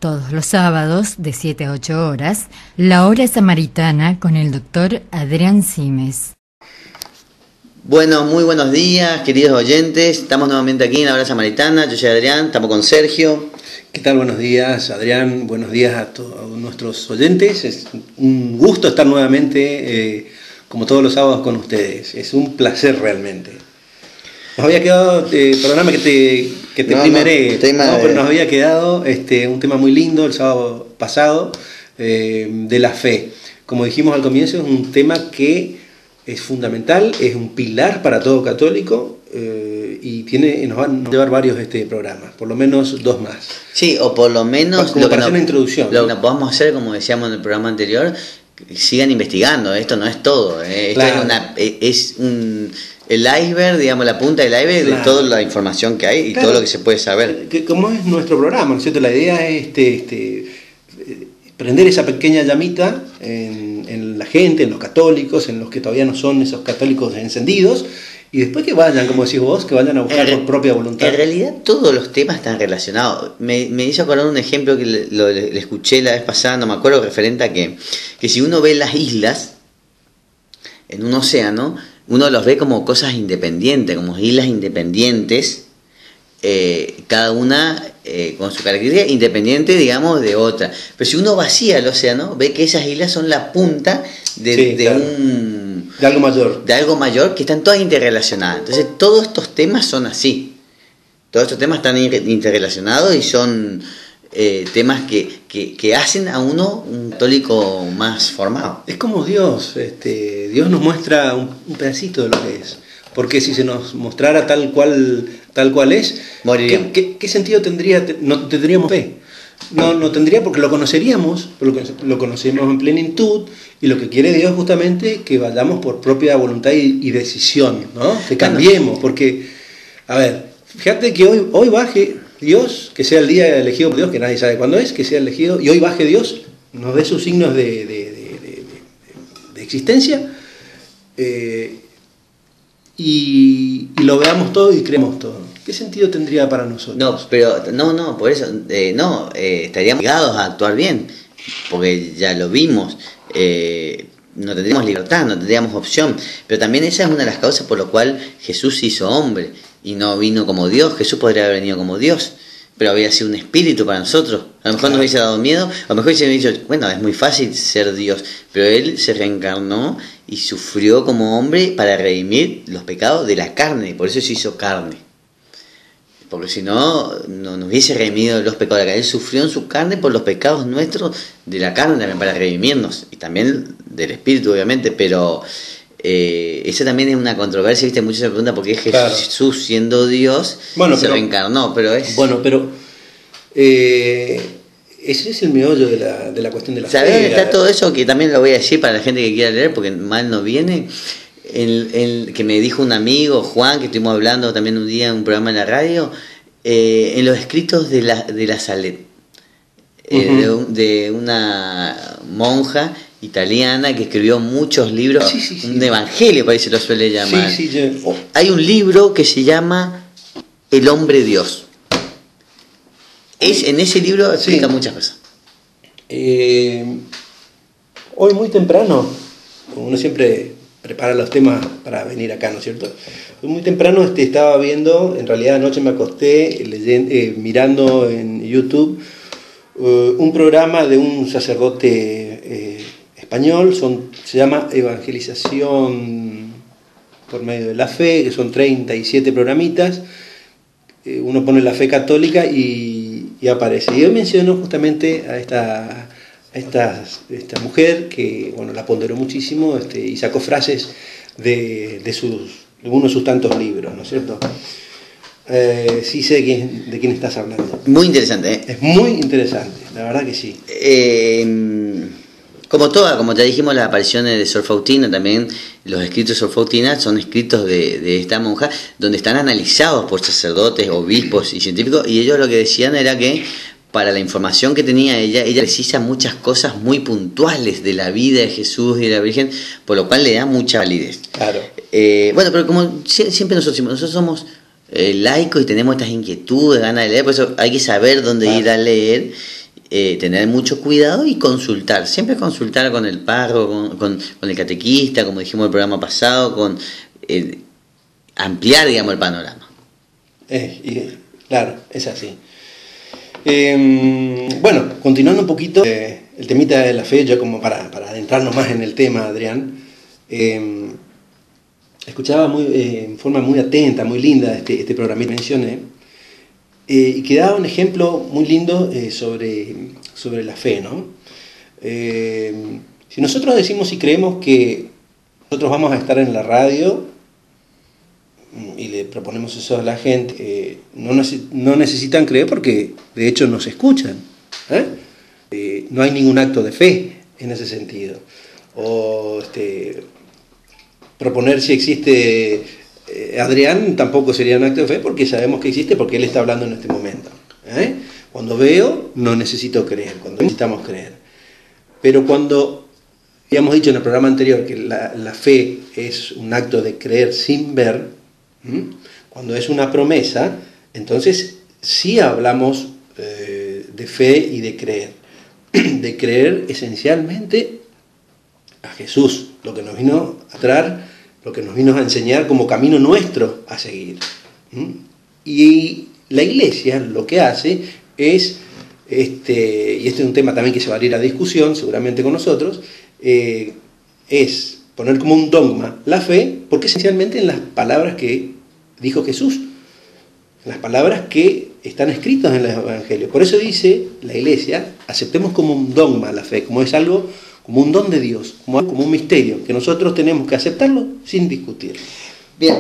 todos los sábados de 7 a 8 horas, La Hora Samaritana con el doctor Adrián Simes. Bueno, muy buenos días, queridos oyentes. Estamos nuevamente aquí en La Hora Samaritana. Yo soy Adrián, estamos con Sergio. ¿Qué tal? Buenos días, Adrián. Buenos días a todos nuestros oyentes. Es un gusto estar nuevamente, como todos los sábados, con ustedes. Es un placer realmente. Nos había quedado, perdóname que te primeré, pero nos había quedado un tema muy lindo el sábado pasado, de la fe. Como dijimos al comienzo, es un tema que es fundamental, es un pilar para todo católico, y nos van a llevar varios programas, por lo menos 2 más. Sí, o por lo menos como para hacer una introducción. Lo que podamos hacer, como decíamos en el programa anterior, sigan investigando. Esto no es todo. Esto claro. es el iceberg, digamos, la punta del iceberg, claro, de toda la información que hay y claro, todo lo que se puede saber. Como es nuestro programa, ¿no es cierto? La idea es prender esa pequeña llamita en la gente, en los católicos, en los que todavía no son esos católicos encendidos, y después que vayan, como decís vos, que vayan a buscar por propia voluntad. En realidad todos los temas están relacionados. Me hizo acordar un ejemplo que le escuché la vez pasada, no me acuerdo, referente a que si uno ve las islas en un océano, uno los ve como cosas independientes, como islas independientes, cada una con su característica independiente, digamos, de otra. Pero si uno vacía el océano, ve que esas islas son la punta de algo mayor, que están todas interrelacionadas. Entonces todos estos temas son así. Todos estos temas están interrelacionados y son temas que hacen a uno un católico más formado. Es como Dios. Dios nos muestra un pedacito de lo que es. Porque si se nos mostrara tal cual es, ¿qué sentido tendría? No tendríamos fe. No tendría, porque lo conoceríamos, lo conocemos en plenitud, y lo que quiere Dios es justamente que vayamos por propia voluntad y decisión, ¿no? Que cambiemos, porque, a ver, fíjate que hoy baje Dios, que sea el día elegido por Dios, que nadie sabe cuándo es, que sea elegido, y hoy baje Dios, nos dé sus signos de existencia, y lo veamos todo y creemos todo. ¿Qué sentido tendría para nosotros? No, por eso, estaríamos obligados a actuar bien, porque ya lo vimos, no tendríamos libertad, no tendríamos opción, pero también esa es una de las causas por lo cual Jesús se hizo hombre y no vino como Dios. Jesús podría haber venido como Dios, pero habría sido un espíritu para nosotros. A lo mejor nos hubiese dado miedo, a lo mejor hubiese dicho, bueno, es muy fácil ser Dios, pero Él se reencarnó y sufrió como hombre para redimir los pecados de la carne, y por eso se hizo carne. Porque si no nos hubiese redimido los pecados de la carne. Él sufrió en su carne por los pecados nuestros de la carne también, para redimirnos, y también del espíritu, obviamente, pero esa también es una controversia, ¿viste? Muchos se preguntan por qué Jesús, claro, siendo Dios, se reencarnó, pero es... Bueno, pero ese es el meollo de la cuestión de la fe. ¿Sabés dónde está todo eso? Que también lo voy a decir para la gente que quiera leer, porque mal no viene. Que me dijo un amigo, Juan, que estuvimos hablando también un día en un programa en la radio, en los escritos de la Salet, de una monja italiana que escribió muchos libros, sí. Un evangelio, parece lo suele llamar. Hay un libro que se llama El Hombre Dios. En ese libro explica muchas cosas. Hoy muy temprano, uno siempre prepara los temas para venir acá, ¿no es cierto? Muy temprano estaba viendo, en realidad anoche me acosté mirando en YouTube un programa de un sacerdote español, se llama Evangelización por medio de la fe, que son 37 programitas. Uno pone la fe católica y aparece. Y yo menciono justamente a esta mujer que, bueno, la ponderó muchísimo, y sacó frases de uno de sus tantos libros, ¿no es cierto? Sí sé de quién estás hablando. Muy interesante, ¿eh? Es muy interesante, la verdad que sí. Como ya dijimos, las apariciones de Sor Faustina, también los escritos de Sor Faustina son escritos de esta monja, donde están analizados por sacerdotes, obispos y científicos, y ellos lo que decían era que para la información que tenía ella precisa muchas cosas muy puntuales de la vida de Jesús y de la Virgen, por lo cual le da mucha validez. Claro. Bueno, pero como siempre nosotros somos laicos y tenemos estas inquietudes, ganas de leer, por eso hay que saber dónde ir a leer. tener mucho cuidado y consultar, siempre consultar con el párroco, con el catequista, como dijimos en el programa pasado, con ampliar, digamos, el panorama. Claro, es así. Bueno, continuando un poquito el temita de la fe, yo como para adentrarnos más en el tema, Adrián, escuchaba en forma muy atenta, muy linda este programa que mencioné, y que daba un ejemplo muy lindo sobre la fe, ¿no? Si nosotros decimos y creemos que nosotros vamos a estar en la radio y le proponemos eso a la gente, no necesitan creer porque de hecho nos escuchan, no hay ningún acto de fe en ese sentido. O proponer si existe Adrián tampoco sería un acto de fe porque sabemos que existe porque él está hablando en este momento. Cuando veo no necesito creer, cuando necesitamos creer. Pero cuando habíamos dicho en el programa anterior que la fe es un acto de creer sin ver, cuando es una promesa, entonces sí hablamos de fe y de creer. De creer esencialmente a Jesús, lo que nos vino a traer, lo que nos vino a enseñar como camino nuestro a seguir. Y la Iglesia lo que hace es, y este es un tema también que se va a abrir a discusión seguramente con nosotros, es poner como un dogma la fe, porque esencialmente en las palabras que dijo Jesús, en las palabras que están escritas en los evangelios. Por eso dice la Iglesia, aceptemos como un dogma la fe, como es algo, como un don de Dios, como un misterio, que nosotros tenemos que aceptarlo sin discutir. Bien,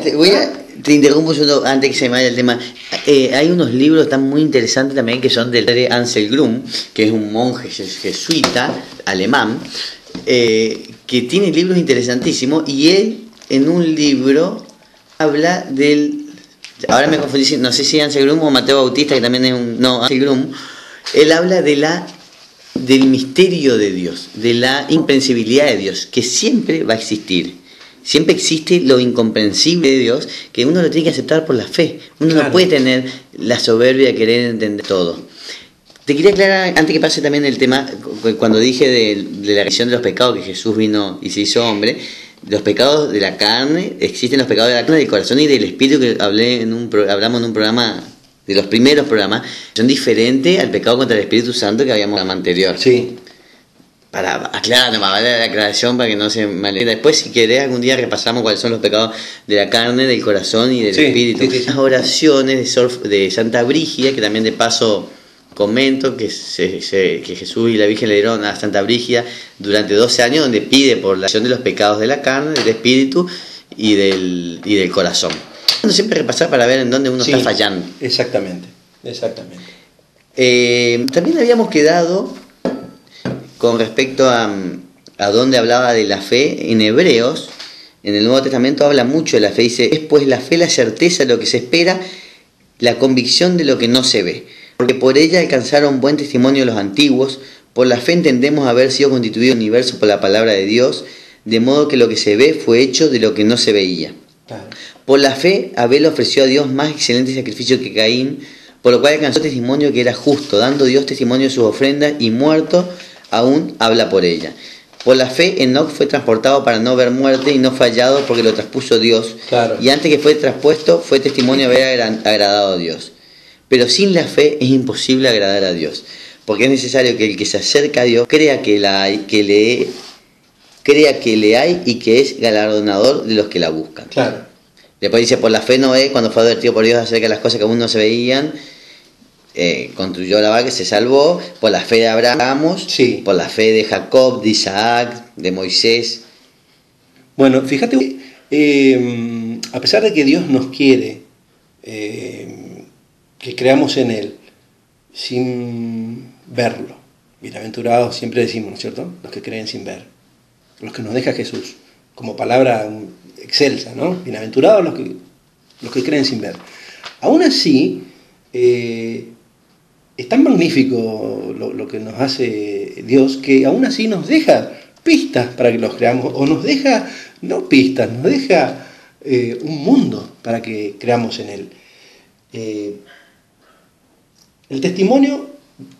te interrumpo un segundo antes que se me vaya el tema. Hay unos libros tan muy interesantes también que son del padre Ansel Grum, que es un monje jesuita alemán, que tiene libros interesantísimos, y él en un libro habla ahora me confundí, no sé si Ansel Grum o Mateo Bautista, que también es Ansel Grum. Él habla del misterio de Dios, de la incomprensibilidad de Dios, que siempre va a existir. Siempre existe lo incomprensible de Dios, que uno lo tiene que aceptar por la fe. Uno no puede tener la soberbia de querer entender todo. Te quería aclarar, antes que pase también el tema, cuando dije de la reacción de los pecados, que Jesús vino y se hizo hombre, los pecados de la carne, existen los pecados de la carne, del corazón y del espíritu, que hablamos en un programa, de los primeros programas, son diferentes al pecado contra el Espíritu Santo que habíamos en el programa anterior. Sí. Para aclarar, la aclaración para que no se malentienda. Después, si querés, algún día repasamos cuáles son los pecados de la carne, del corazón y del espíritu. Sí. Las oraciones de Santa Brígida, que también de paso comento que Jesús y la Virgen le dieron a Santa Brígida durante 12 años, donde pide por la acción de los pecados de la carne, del espíritu y del corazón. Siempre repasar para ver en dónde uno está fallando. Exactamente. También habíamos quedado con respecto a donde hablaba de la fe en Hebreos. En el Nuevo Testamento habla mucho de la fe. Dice, es pues la fe la certeza de lo que se espera, la convicción de lo que no se ve. Porque por ella alcanzaron buen testimonio los antiguos. Por la fe entendemos haber sido constituido el universo por la palabra de Dios, de modo que lo que se ve fue hecho de lo que no se veía. Claro. Por la fe Abel ofreció a Dios más excelente sacrificio que Caín, por lo cual alcanzó testimonio que era justo, dando Dios testimonio de sus ofrendas, y muerto aún habla por ella. Por la fe Enoc fue transportado para no ver muerte y no fue hallado porque lo traspuso Dios. Claro. Y antes que fue traspuesto fue testimonio de haber agradado a Dios. Pero sin la fe es imposible agradar a Dios, porque es necesario que el que se acerca a Dios crea que le hay y que es galardonador de los que la buscan. Claro. Después dice, por la fe Noé, cuando fue advertido por Dios acerca de las cosas que aún no se veían, construyó la barca y se salvó. Por la fe de Abraham, por la fe de Jacob, de Isaac, de Moisés. Bueno, fíjate, a pesar de que Dios nos quiere que creamos en Él sin verlo, bienaventurados siempre decimos, ¿no es cierto?, los que creen sin ver, los que nos deja Jesús, como palabra excelsa, ¿no? Bienaventurados los que creen sin ver. Aún así, es tan magnífico lo que nos hace Dios, que aún así nos deja pistas para que los creamos, o nos deja, no pistas, nos deja un mundo para que creamos en Él. El testimonio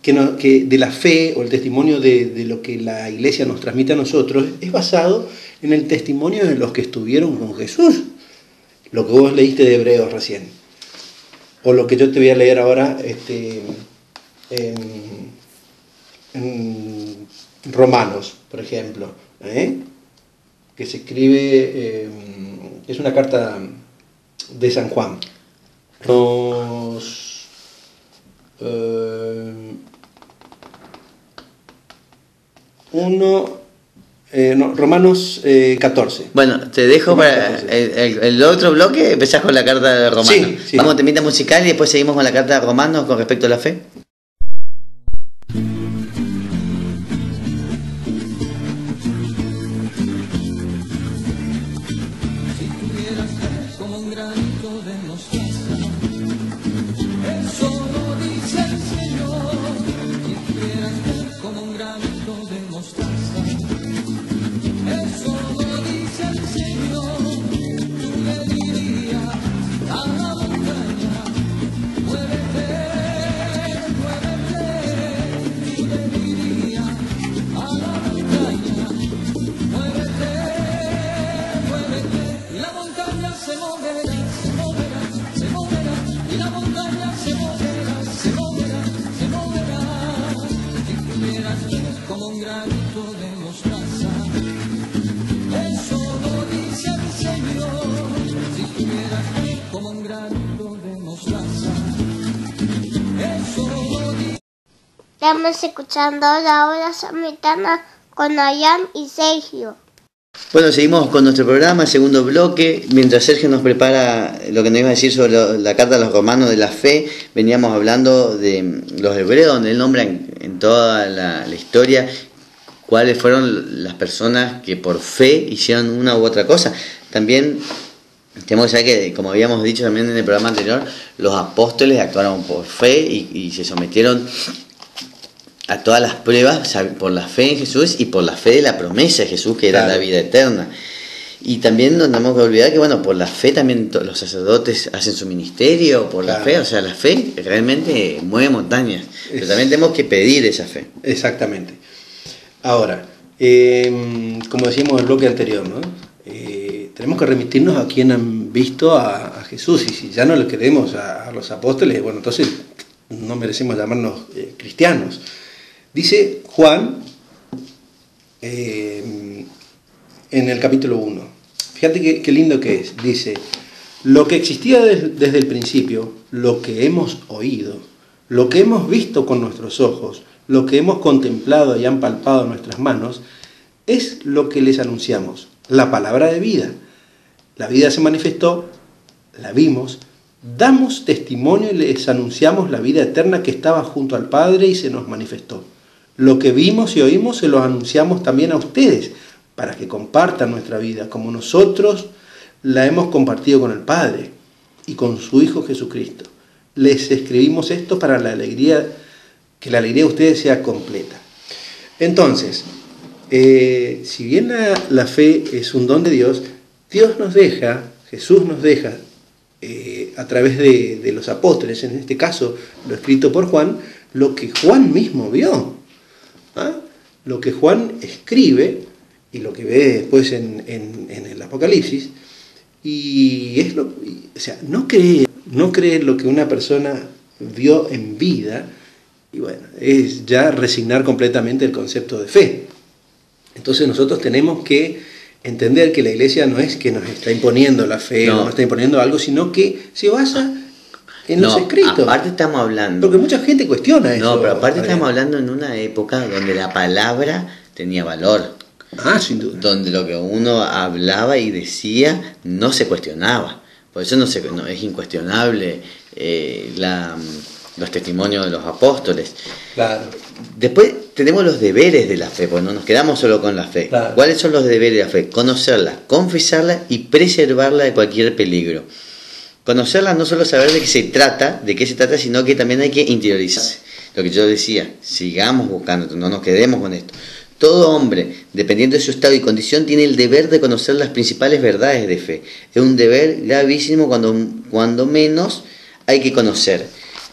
que de la fe o el testimonio de lo que la iglesia nos transmite a nosotros es basado en el testimonio de los que estuvieron con Jesús. Lo que vos leíste de Hebreos recién. O lo que yo te voy a leer ahora en Romanos, por ejemplo. Que se escribe, es una carta de San Juan. Romanos 14. Bueno, te dejo Romanos para 14. el otro bloque, empezás con la carta de Romanos. Sí, sí. Vamos a temita musical y después seguimos con la carta de Romanos con respecto a la fe. Estamos escuchando la hora samaritana con Ayam y Sergio. Bueno, seguimos con nuestro programa, segundo bloque. Mientras Sergio nos prepara lo que nos iba a decir sobre la carta a los romanos de la fe, veníamos hablando de los hebreos, donde él nombra en toda la historia cuáles fueron las personas que por fe hicieron una u otra cosa. También tenemos que saber que, como habíamos dicho también en el programa anterior, los apóstoles actuaron por fe y se sometieron a todas las pruebas por la fe en Jesús y por la fe de la promesa de Jesús, que era la vida eterna. Y también no tenemos que olvidar que, bueno, por la fe también los sacerdotes hacen su ministerio, por la fe, o sea, la fe realmente mueve montañas, pero también tenemos que pedir esa fe. Exactamente. Ahora, como decíamos en el bloque anterior, ¿no? Tenemos que remitirnos a quien han visto a Jesús, y si ya no le creemos a los apóstoles, bueno, entonces no merecemos llamarnos cristianos. Dice Juan en el capítulo 1, fíjate qué lindo que es, dice: lo que existía desde el principio, lo que hemos oído, lo que hemos visto con nuestros ojos, lo que hemos contemplado y han palpado en nuestras manos, es lo que les anunciamos, la palabra de vida. La vida se manifestó, la vimos, damos testimonio y les anunciamos la vida eterna que estaba junto al Padre y se nos manifestó. Lo que vimos y oímos se lo anunciamos también a ustedes, para que compartan nuestra vida, como nosotros la hemos compartido con el Padre y con su Hijo Jesucristo. Les escribimos esto para que la alegría de ustedes sea completa. Entonces, si bien la fe es un don de Dios, Dios nos deja, Jesús nos deja, a través de los apóstoles, en este caso lo escrito por Juan, lo que Juan mismo vio. Lo que Juan escribe y lo que ve después en el Apocalipsis, y es o sea, no creer lo que una persona vio en vida, y bueno, es ya resignar completamente el concepto de fe. Entonces nosotros tenemos que entender que la iglesia no es que nos está imponiendo la fe, no nos está imponiendo algo, sino que se basa en los escritos. Aparte estamos hablando... Porque mucha gente cuestiona eso. No, pero aparte estamos hablando en una época donde la palabra tenía valor. Sin duda. Donde lo que uno hablaba y decía no se cuestionaba. Por eso no es incuestionable los testimonios de los apóstoles. Claro. Después tenemos los deberes de la fe, porque no nos quedamos solo con la fe. Claro. ¿Cuáles son los deberes de la fe? Conocerla, confesarla y preservarla de cualquier peligro. Conocerla, no solo saber de qué se trata, sino que también hay que interiorizarse. Lo que yo decía, sigamos buscando, no nos quedemos con esto. Todo hombre, dependiendo de su estado y condición, tiene el deber de conocer las principales verdades de fe. Es un deber gravísimo cuando menos hay que conocer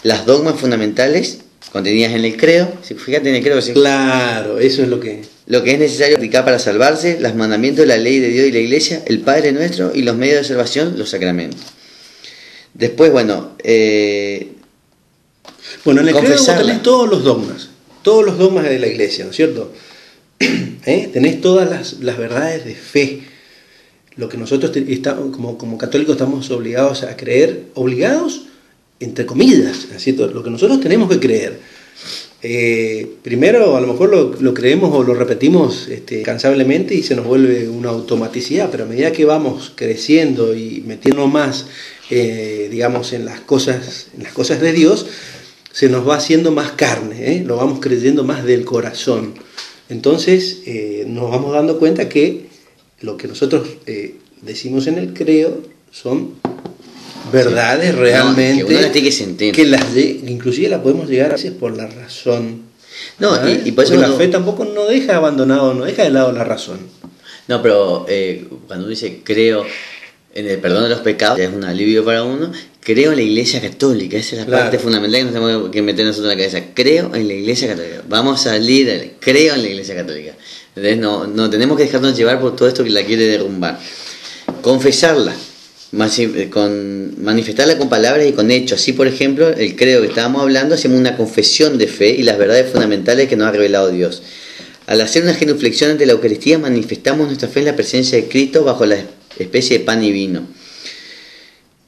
las dogmas fundamentales contenidas en el credo. Fíjate en el credo. ¿Sí? Claro, eso es lo que Es necesario aplicar para salvarse, los mandamientos, la ley de Dios y la Iglesia, el Padre nuestro y los medios de salvación, los sacramentos. Después, bueno, en el credo vos tenés todos los dogmas de la Iglesia, ¿no es cierto? Tenés todas las verdades de fe, lo que nosotros como católicos estamos obligados a creer, obligados entre comillas, ¿no es cierto? Lo que nosotros tenemos que creer. Primero a lo mejor lo creemos o lo repetimos cansablemente y se nos vuelve una automaticidad, pero a medida que vamos creciendo y metiéndonos más digamos en las cosas de Dios, se nos va haciendo más carne, lo vamos creyendo más del corazón. Entonces nos vamos dando cuenta que lo que nosotros decimos en el credo son verdades realmente, que uno las tiene que sentir, inclusive la podemos llegar a veces por la razón. Y por eso la fe tampoco no deja abandonado, no deja de lado la razón. No, pero cuando uno dice creo en el perdón de los pecados, es un alivio para uno. Creo en la Iglesia Católica, esa es la parte fundamental que nos tenemos que meter nosotros en la cabeza. Creo en la Iglesia Católica, vamos a salir, creo en la Iglesia Católica. Entonces no tenemos que dejarnos llevar por todo esto que la quiere derrumbar. Confesarla, manifestarla con palabras y con hechos. Así, por ejemplo, el credo que estábamos hablando, hacemos una confesión de fe y las verdades fundamentales que nos ha revelado Dios. Al hacer una genuflexión ante la Eucaristía, manifestamos nuestra fe en la presencia de Cristo bajo la especie de pan y vino.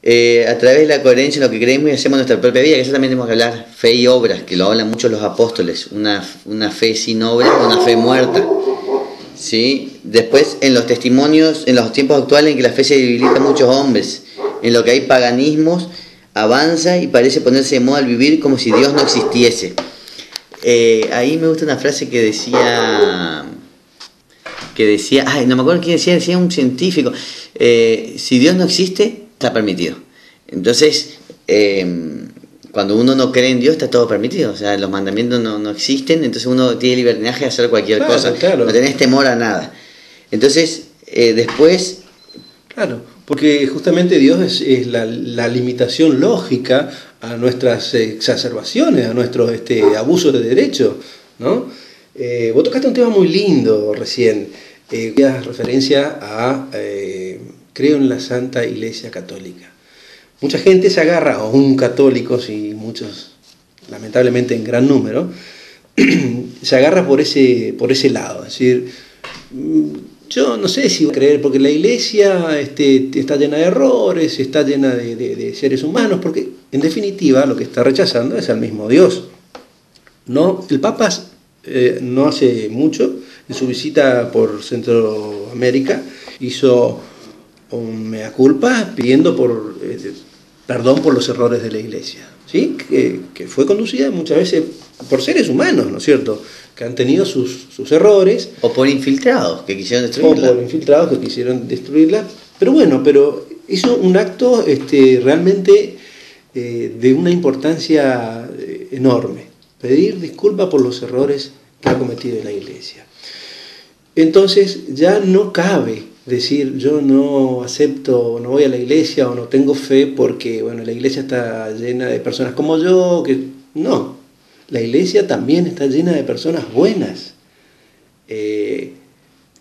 A través de la coherencia en lo que creemos y hacemos nuestra propia vida, que eso también tenemos que hablar, fe y obras, que lo hablan mucho los apóstoles. Una fe sin obras, una fe muerta. ¿Sí? Después, en los testimonios, en los tiempos actuales en que la fe se debilita a muchos hombres, en lo que hay paganismos, avanza y parece ponerse de moda al vivir como si Dios no existiese. Ahí me gusta una frase que decía, no me acuerdo quién decía un científico, si Dios no existe, está permitido. Entonces, cuando uno no cree en Dios, está todo permitido. O sea, los mandamientos no existen, entonces uno tiene libertinaje de hacer cualquier cosa. Claro. No tenés temor a nada. Entonces, después... Claro, porque justamente Dios es la limitación lógica a nuestras exacerbaciones, a nuestros abusos de derecho, ¿no? Vos tocaste un tema muy lindo recién, hacías referencia a creo en la Santa Iglesia Católica. Mucha gente se agarra, o un católicos y muchos, lamentablemente en gran número, se agarra por ese lado, es decir, yo no sé si voy a creer, porque la Iglesia está llena de errores, está llena de seres humanos, porque en definitiva lo que está rechazando es al mismo Dios. No, el Papa no hace mucho, en su visita por Centroamérica, hizo un mea culpa pidiendo perdón por los errores de la Iglesia, ¿sí? Que fue conducida muchas veces por seres humanos, ¿no es cierto?, que han tenido sus errores. O por infiltrados que quisieron destruirla. Pero bueno, hizo un acto realmente de una importancia enorme. Pedir disculpas por los errores que ha cometido la Iglesia. Entonces ya no cabe decir yo no acepto, no voy a la Iglesia o no tengo fe porque la Iglesia está llena de personas como yo. No, la Iglesia también está llena de personas buenas.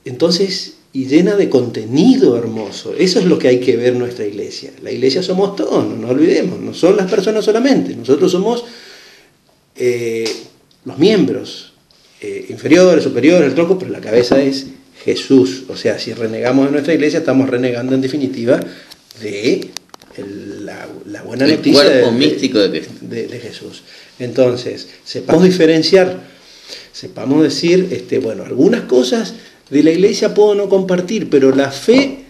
Entonces, y llena de contenido hermoso. Eso es lo que hay que ver nuestra Iglesia. La Iglesia somos todos, no nos olvidemos, no son las personas solamente. Nosotros somos los miembros inferiores, superiores, el tronco, pero la cabeza es Jesús. O sea, si renegamos de nuestra Iglesia, estamos renegando en definitiva de la buena noticia del cuerpo místico de Jesús. Entonces, sepamos diferenciar, sepamos decir, algunas cosas de la Iglesia puedo no compartir, pero la fe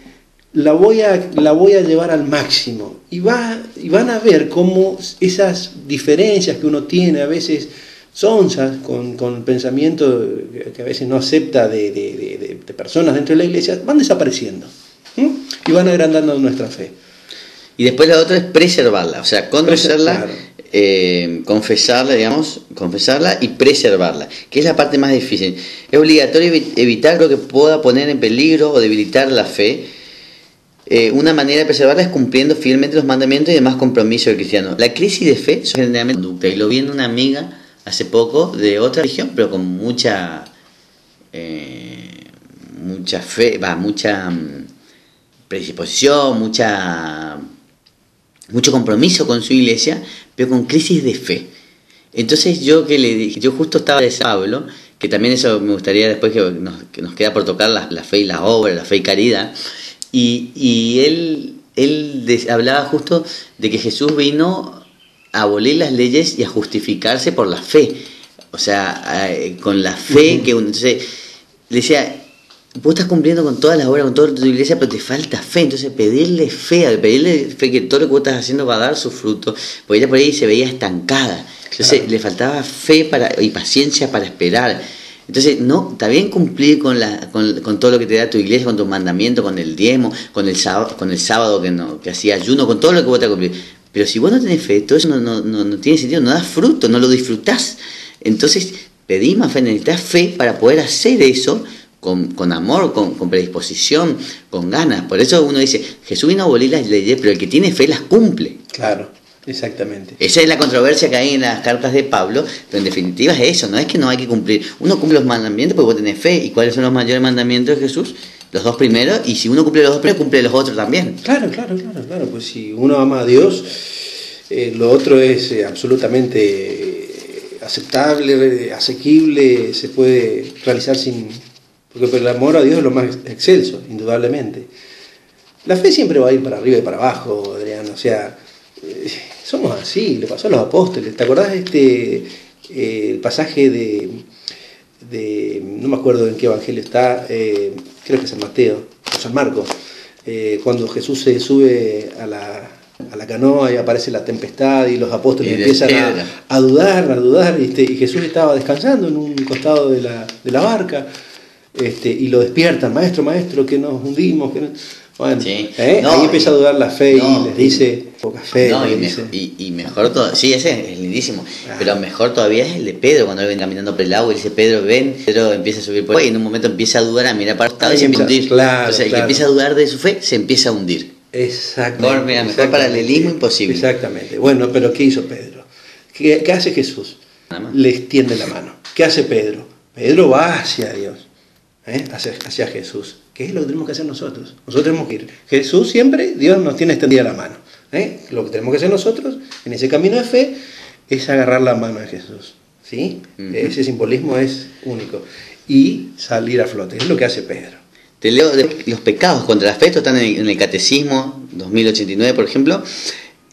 la voy a llevar al máximo. Y van a ver cómo esas diferencias que uno tiene a veces sonzas con pensamiento que a veces no acepta de personas dentro de la Iglesia, van desapareciendo, y van agrandando nuestra fe. Y después la otra es preservarla, o sea, conocerla, confesarla y preservarla, que es la parte más difícil. Es obligatorio evitar lo que pueda poner en peligro o debilitar la fe. Una manera de preservarla es cumpliendo fielmente los mandamientos y demás compromisos del cristiano. La crisis de fe es generalmente conducta, y lo vi en una amiga hace poco de otra religión, pero con mucha fe, mucha predisposición, mucho compromiso con su iglesia, pero con crisis de fe. Entonces yo justo estaba de Pablo, que también eso me gustaría después que nos queda por tocar la fe y la obra, la fe y caridad, y él hablaba justo de que Jesús vino a abolir las leyes y a justificarse por la fe, o sea, con la fe que uno, entonces le decía, vos estás cumpliendo con todas las obras, con toda tu iglesia, pero te falta fe. Entonces pedirle fe que todo lo que vos estás haciendo va a dar su fruto, porque ella por ahí se veía estancada. Entonces le faltaba fe y paciencia para esperar. Entonces, no, está bien cumplir con todo lo que te da tu iglesia, con tus mandamientos, con el diezmo, con el sábado que hacía ayuno, con todo lo que vos te cumplir. Pero si vos no tenés fe, todo eso no tiene sentido, no da fruto, no lo disfrutás. Entonces, pedí más fe, necesitas fe para poder hacer eso con amor, con predisposición, con ganas. Por eso uno dice, Jesús vino a abolir las leyes, pero el que tiene fe las cumple. Claro, exactamente. Esa es la controversia que hay en las cartas de Pablo, pero en definitiva es eso, no es que no hay que cumplir. Uno cumple los mandamientos porque vos tenés fe. ¿Y cuáles son los mayores mandamientos de Jesús? Los dos primeros, y si uno cumple los dos primeros, cumple los otros también. Claro, pues si uno ama a Dios, lo otro es absolutamente aceptable, asequible, se puede realizar porque el amor a Dios es lo más excelso, indudablemente. La fe siempre va a ir para arriba y para abajo, Adrián, o sea, somos así, le pasó a los apóstoles. ¿Te acordás el pasaje de no me acuerdo en qué evangelio está, creo que es San Mateo o San Marcos, cuando Jesús se sube a la canoa y aparece la tempestad y los apóstoles empiezan a dudar, y Jesús estaba descansando en un costado de la barca, y lo despiertan, maestro, que nos hundimos, que no... Bueno, sí. Ahí empieza a dudar la fe y les dice, poca fe. Y mejor todo, sí, ese es lindísimo, pero mejor todavía es el de Pedro, cuando él ven caminando por el agua y dice, Pedro, ven, Pedro empieza a subir por ahí y en un momento empieza a dudar, a mirar para el costado y se empieza a hundir. Entonces el que empieza a dudar de su fe, se empieza a hundir. Exactamente. Mejor paralelismo imposible. Exactamente. Bueno, pero ¿qué hizo Pedro? ¿Qué hace Jesús? Le extiende la mano. ¿Qué hace Pedro? Pedro va hacia Dios, hacia Jesús. ¿Qué es lo que tenemos que hacer nosotros? Nosotros tenemos que ir. Jesús siempre, Dios nos tiene extendida la mano. Lo que tenemos que hacer nosotros en ese camino de fe es agarrar la mano de Jesús. ¿Sí? Ese simbolismo es único. Y salir a flote. Es lo que hace Pedro. Te leo los pecados contra la fe, esto están en el Catecismo 2089, por ejemplo.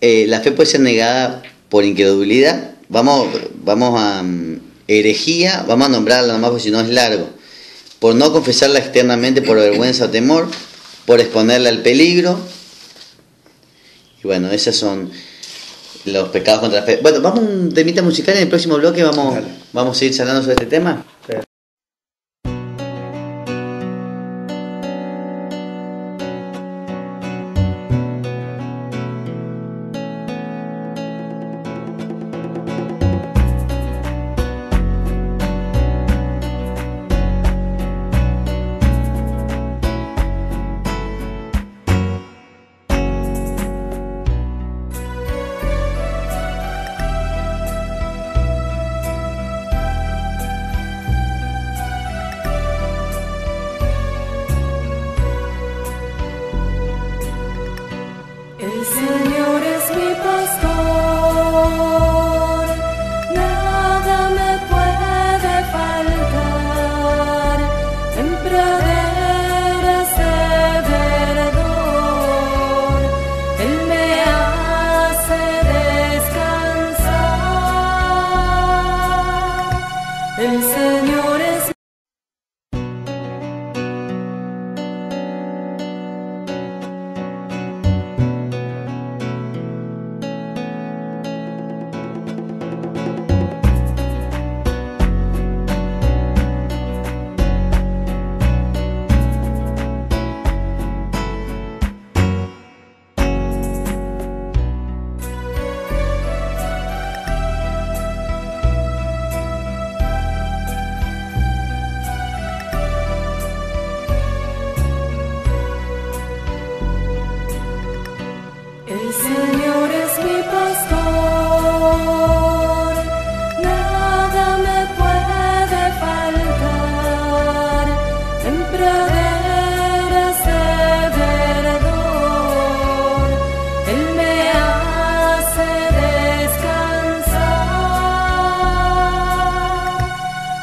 La fe puede ser negada por incredulidad. Vamos a herejía, vamos a nombrarla nomás porque si no es largo. Por no confesarla externamente por vergüenza o temor, por exponerla al peligro. Y bueno, esos son los pecados contra la fe. Bueno, vamos a un temita musical, en el próximo bloque vamos a ir charlando sobre este tema. Sí.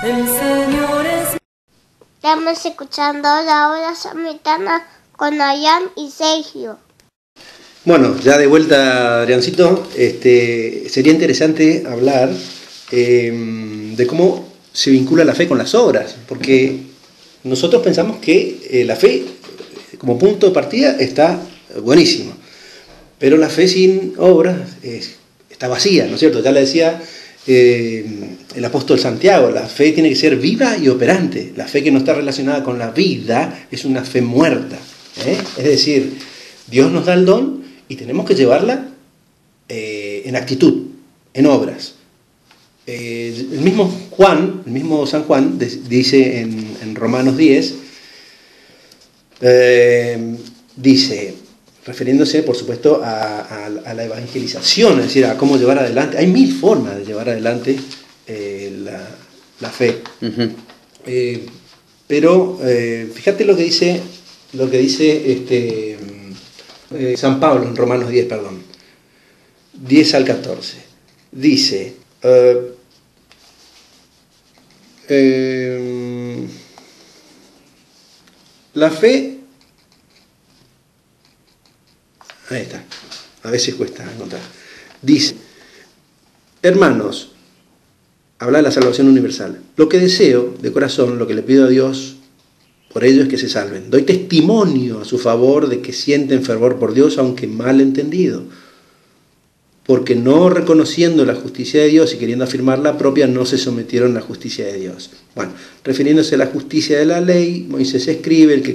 El Señor es... Estamos escuchando la hora samaritana con Ayan y Sergio. Bueno, ya de vuelta, Adriancito, sería interesante hablar de cómo se vincula la fe con las obras, porque nosotros pensamos que la fe como punto de partida está buenísimo, pero la fe sin obras está vacía, ¿no es cierto? Ya le decía el apóstol Santiago, la fe tiene que ser viva y operante. La fe que no está relacionada con la vida es una fe muerta, Es decir, Dios nos da el don y tenemos que llevarla en actitud, en obras. El mismo San Juan dice en Romanos 10, dice, refiriéndose por supuesto a la evangelización, es decir, a cómo llevar adelante. Hay 1000 formas de llevar adelante la fe. Uh-huh. Pero fíjate lo que dice San Pablo en Romanos 10, 10 al 14. Dice, la fe, ahí está, a veces cuesta encontrar. Dice, hermanos, habla de la salvación universal. Lo que deseo de corazón, lo que le pido a Dios por ello es que se salven. Doy testimonio a su favor de que sienten fervor por Dios, aunque mal entendido. Porque no reconociendo la justicia de Dios y queriendo afirmar la propia, no se sometieron a la justicia de Dios. Bueno, refiriéndose a la justicia de la ley, Moisés escribe, el que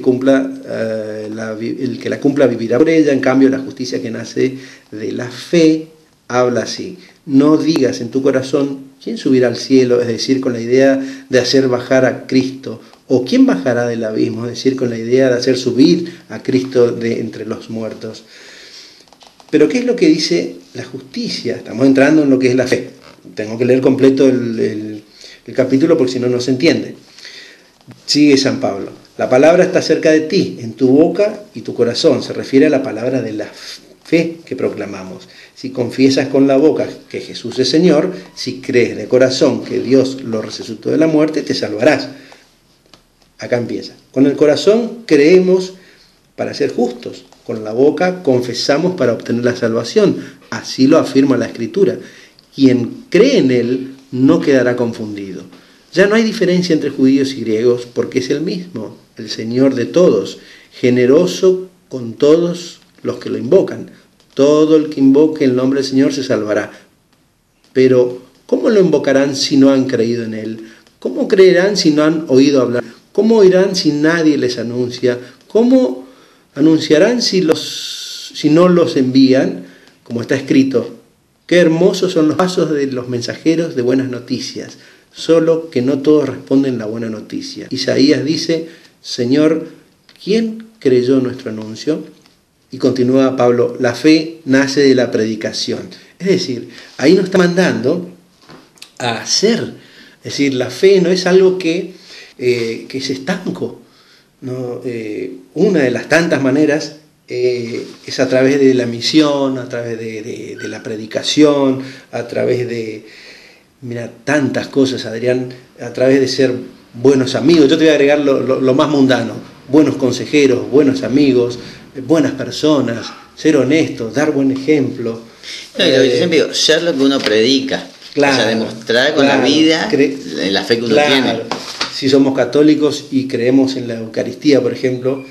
la cumpla vivirá por ella. En cambio, la justicia que nace de la fe habla así: no digas en tu corazón, ¿quién subirá al cielo? Es decir, con la idea de hacer bajar a Cristo. ¿O quién bajará del abismo? Es decir, con la idea de hacer subir a Cristo de entre los muertos. Pero ¿qué es lo que dice la justicia? Estamos entrando en lo que es la fe. Tengo que leer completo el capítulo porque si no, no se entiende. Sigue San Pablo. La palabra está cerca de ti, en tu boca y tu corazón. Se refiere a la palabra de la fe que proclamamos. Si confiesas con la boca que Jesús es Señor, si crees de corazón que Dios lo resucitó de la muerte, te salvarás. Acá empieza. Con el corazón creemos para ser justos. Con la boca confesamos para obtener la salvación. Así lo afirma la Escritura. Quien cree en Él no quedará confundido. Ya no hay diferencia entre judíos y griegos, porque es el mismo, el Señor de todos, generoso con todos los que lo invocan. Todo el que invoque el nombre del Señor se salvará. Pero, ¿cómo lo invocarán si no han creído en Él? ¿Cómo creerán si no han oído hablar? ¿Cómo oirán si nadie les anuncia? ¿Cómo anunciarán si no los envían? Como está escrito, qué hermosos son los pasos de los mensajeros de buenas noticias, solo que no todos responden la buena noticia. Isaías dice, Señor, ¿quién creyó nuestro anuncio? Y continúa Pablo, la fe nace de la predicación. Es decir, ahí nos está mandando a hacer. Es decir, la fe no es algo que es estanco, ¿no? Una de las tantas maneras es a través de la misión, a través de la predicación, a través de, mira, tantas cosas, Adrián, a través de ser buenos amigos. Yo te voy a agregar lo más mundano: buenos consejeros, buenos amigos, buenas personas, ser honestos, dar buen ejemplo. No, yo siempre digo, ser lo que uno predica. Claro, o sea, demostrar con la vida la fe que uno tiene. Si somos católicos y creemos en la Eucaristía, por ejemplo,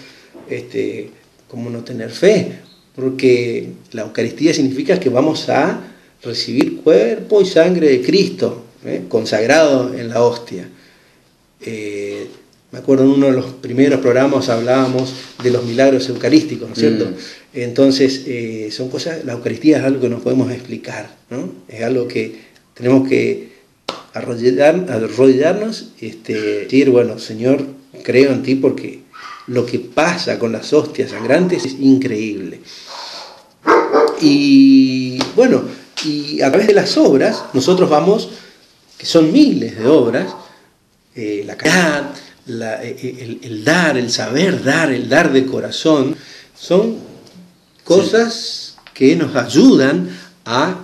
¿cómo no tener fe? Porque la Eucaristía significa que vamos a recibir cuerpo y sangre de Cristo, consagrado en la hostia. Me acuerdo en uno de los primeros programas hablábamos de los milagros eucarísticos, ¿no es cierto? Entonces, son cosas, la Eucaristía es algo que no podemos explicar, ¿no? Es algo que tenemos que arrodillarnos, decir, bueno, Señor, creo en ti, porque lo que pasa con las hostias sangrantes es increíble. Y bueno, y a través de las obras, nosotros vamos, que son miles de obras, la caridad, el dar, el saber dar, el dar de corazón, son cosas que nos ayudan a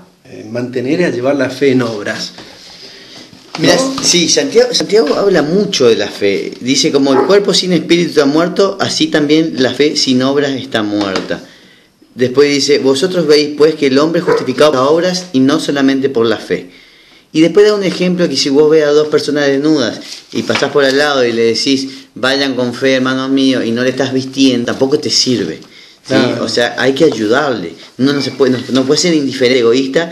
mantener y a llevar la fe en obras. Mirá, sí, Santiago habla mucho de la fe. Dice, como el cuerpo sin espíritu está muerto, así también la fe sin obras está muerta. Después dice, vosotros veis pues que el hombre es justificado por las obras y no solamente por la fe. Y después da un ejemplo que si vos ves a dos personas desnudas y pasás por al lado y le decís, vayan con fe, hermanos míos, y no le estás vistiendo, tampoco te sirve. ¿Sí? O sea, hay que ayudarle. Uno no puede ser indiferente, egoísta.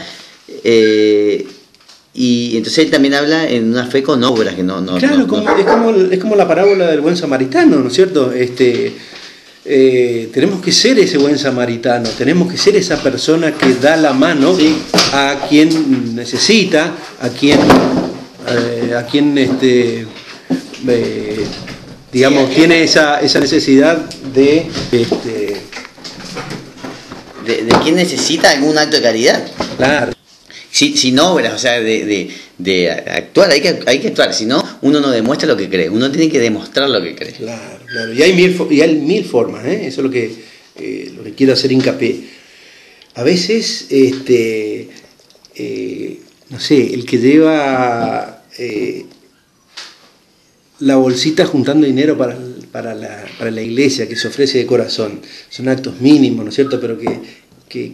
Y entonces él también habla en una fe con obras que no. Claro, es como la parábola del buen samaritano, ¿no es cierto? Tenemos que ser ese buen samaritano, tenemos que ser esa persona que da la mano, sí, a quien necesita, a quien digamos, tiene esa necesidad de quien necesita algún acto de caridad. Claro. Sin obras, o sea, de actuar, hay que actuar, si no, uno no demuestra lo que cree, uno tiene que demostrar lo que cree. Claro, y hay mil formas, eso es lo que quiero hacer hincapié. A veces, no sé, el que lleva la bolsita juntando dinero para la iglesia, que se ofrece de corazón, son actos mínimos, ¿no es cierto?, pero que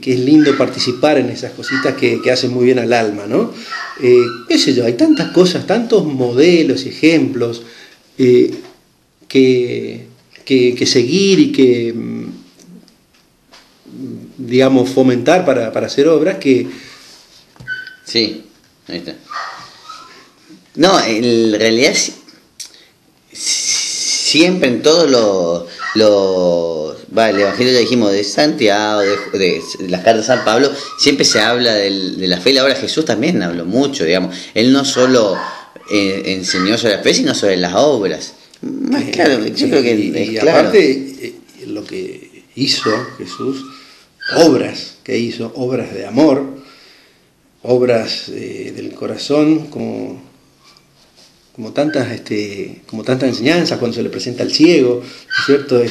es lindo participar en esas cositas que hacen muy bien al alma, ¿no? Qué sé yo, hay tantas cosas, tantos modelos y ejemplos que seguir y que, digamos, fomentar para hacer obras que... Sí, ahí está. No, en realidad siempre en todos el Evangelio, ya dijimos, de Santiago, de las cartas de San Pablo, siempre se habla de la fe, y la obra. Jesús también habló mucho, digamos. Él no solo enseñó sobre la fe, sino sobre las obras. Más claro, yo creo que es claro. Aparte, lo que hizo Jesús, obras de amor, obras del corazón, como tantas enseñanzas, cuando se le presenta al ciego, ¿no es cierto?,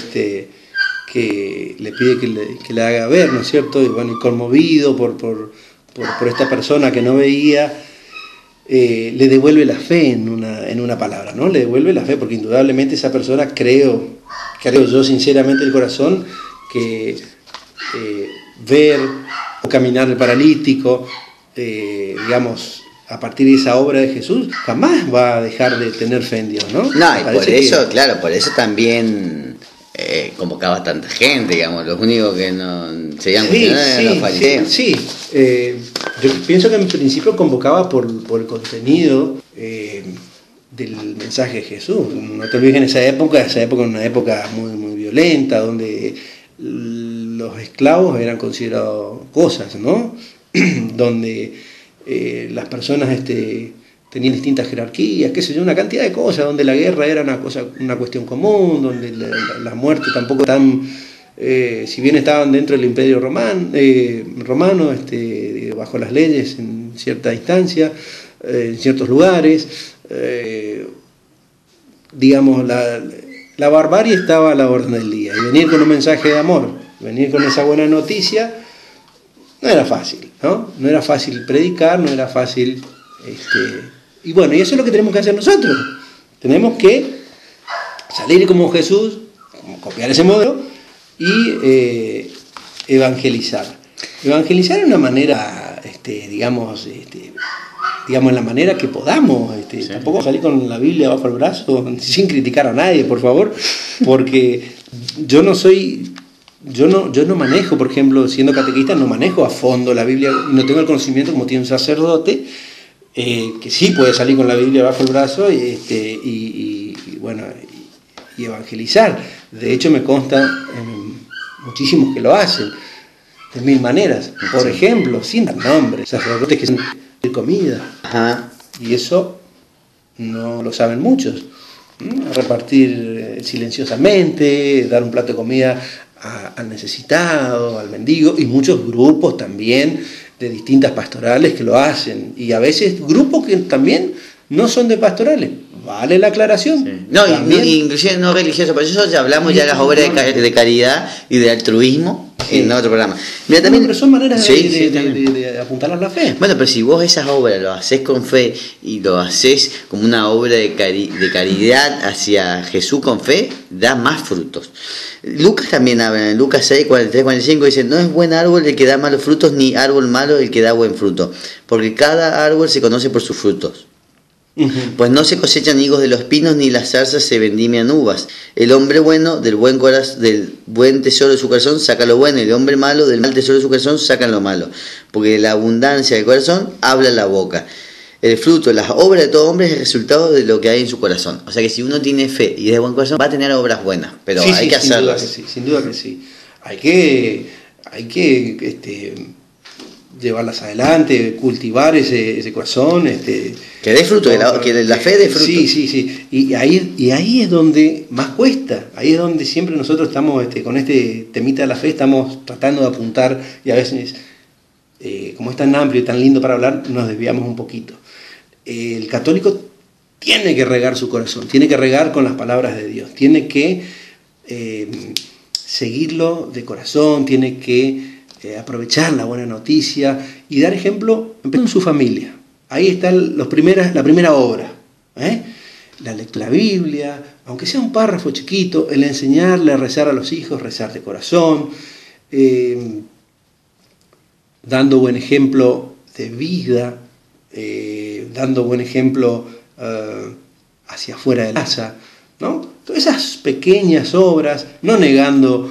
que le pide que le haga ver, ¿no es cierto?, y bueno, y conmovido por esta persona que no veía, le devuelve la fe en una palabra, ¿no? Le devuelve la fe, porque indudablemente esa persona, creo yo sinceramente del corazón, que ver o caminar el paralítico, digamos, a partir de esa obra de Jesús, jamás va a dejar de tener fe en Dios, ¿no? No, y por eso también convocaba tanta gente, digamos, los únicos que no seguían cuestionando eran los fariseos. Sí, yo pienso que en principio convocaba por el contenido del mensaje de Jesús. No te olvides que esa época era una época muy, muy violenta, donde los esclavos eran considerados cosas, ¿no? Donde las personas tenían distintas jerarquías, qué sé yo, una cantidad de cosas, donde la guerra era una cuestión común, donde la muerte tampoco tan, si bien estaban dentro del imperio romano, bajo las leyes en cierta instancia, en ciertos lugares, digamos, la barbarie estaba a la orden del día, y venir con un mensaje de amor, venir con esa buena noticia, no era fácil, ¿no? No era fácil predicar, no era fácil... y bueno, y eso es lo que tenemos que hacer nosotros. Tenemos que salir como Jesús, copiar ese modelo y evangelizar. Evangelizar de una manera, digamos, en la manera que podamos. Sí. Tampoco salir con la Biblia bajo el brazo, sin criticar a nadie, por favor, porque yo no manejo, por ejemplo, siendo catequista, no manejo a fondo la Biblia, no tengo el conocimiento como tiene un sacerdote, que sí puede salir con la Biblia bajo el brazo y evangelizar. De hecho, me consta muchísimos que lo hacen de mil maneras. Por ejemplo, sin dar nombres, sacerdotes que son de comida. Ajá. Y eso no lo saben muchos. Repartir silenciosamente, dar un plato de comida al necesitado, al mendigo, y muchos grupos también de distintas pastorales que lo hacen, y a veces grupos que también no son de pastorales, vale la aclaración. Sí. No, inclusive no religioso, por eso ya hablamos ya de las obras de caridad y de altruismo en otro programa. Mira, también, pero son maneras de apuntar a la fe. Bueno, pero si vos esas obras lo haces con fe y lo haces como una obra de caridad hacia Jesús con fe, da más frutos. Lucas también habla, en Lucas 6, 43, 45, dice: no es buen árbol el que da malos frutos, ni árbol malo el que da buen fruto, porque cada árbol se conoce por sus frutos. Pues no se cosechan higos de los pinos, ni las zarzas se vendimian uvas. El hombre bueno del buen tesoro de su corazón saca lo bueno, y el hombre malo del mal tesoro de su corazón saca lo malo, porque de la abundancia del corazón habla la boca. El fruto, las obras de todo hombre es el resultado de lo que hay en su corazón. O sea que si uno tiene fe y es de buen corazón, va a tener obras buenas, pero hay que hacerlas. Sin duda que sí. Hay que llevarlas adelante, cultivar ese corazón, que dé fruto, que la fe dé fruto. Sí. Y ahí es donde más cuesta. Ahí es donde siempre nosotros estamos con este temita de la fe, estamos tratando de apuntar, y a veces, como es tan amplio y tan lindo para hablar, nos desviamos un poquito. El católico tiene que regar su corazón, tiene que regar con las palabras de Dios, tiene que seguirlo de corazón, tiene que aprovechar la buena noticia y dar ejemplo en su familia. Ahí está la primera obra, la lectura de la Biblia, aunque sea un párrafo chiquito, el enseñarle a rezar a los hijos, rezar de corazón, dando buen ejemplo de vida, dando buen ejemplo hacia afuera de la casa, ¿no? Todas esas pequeñas obras, no negando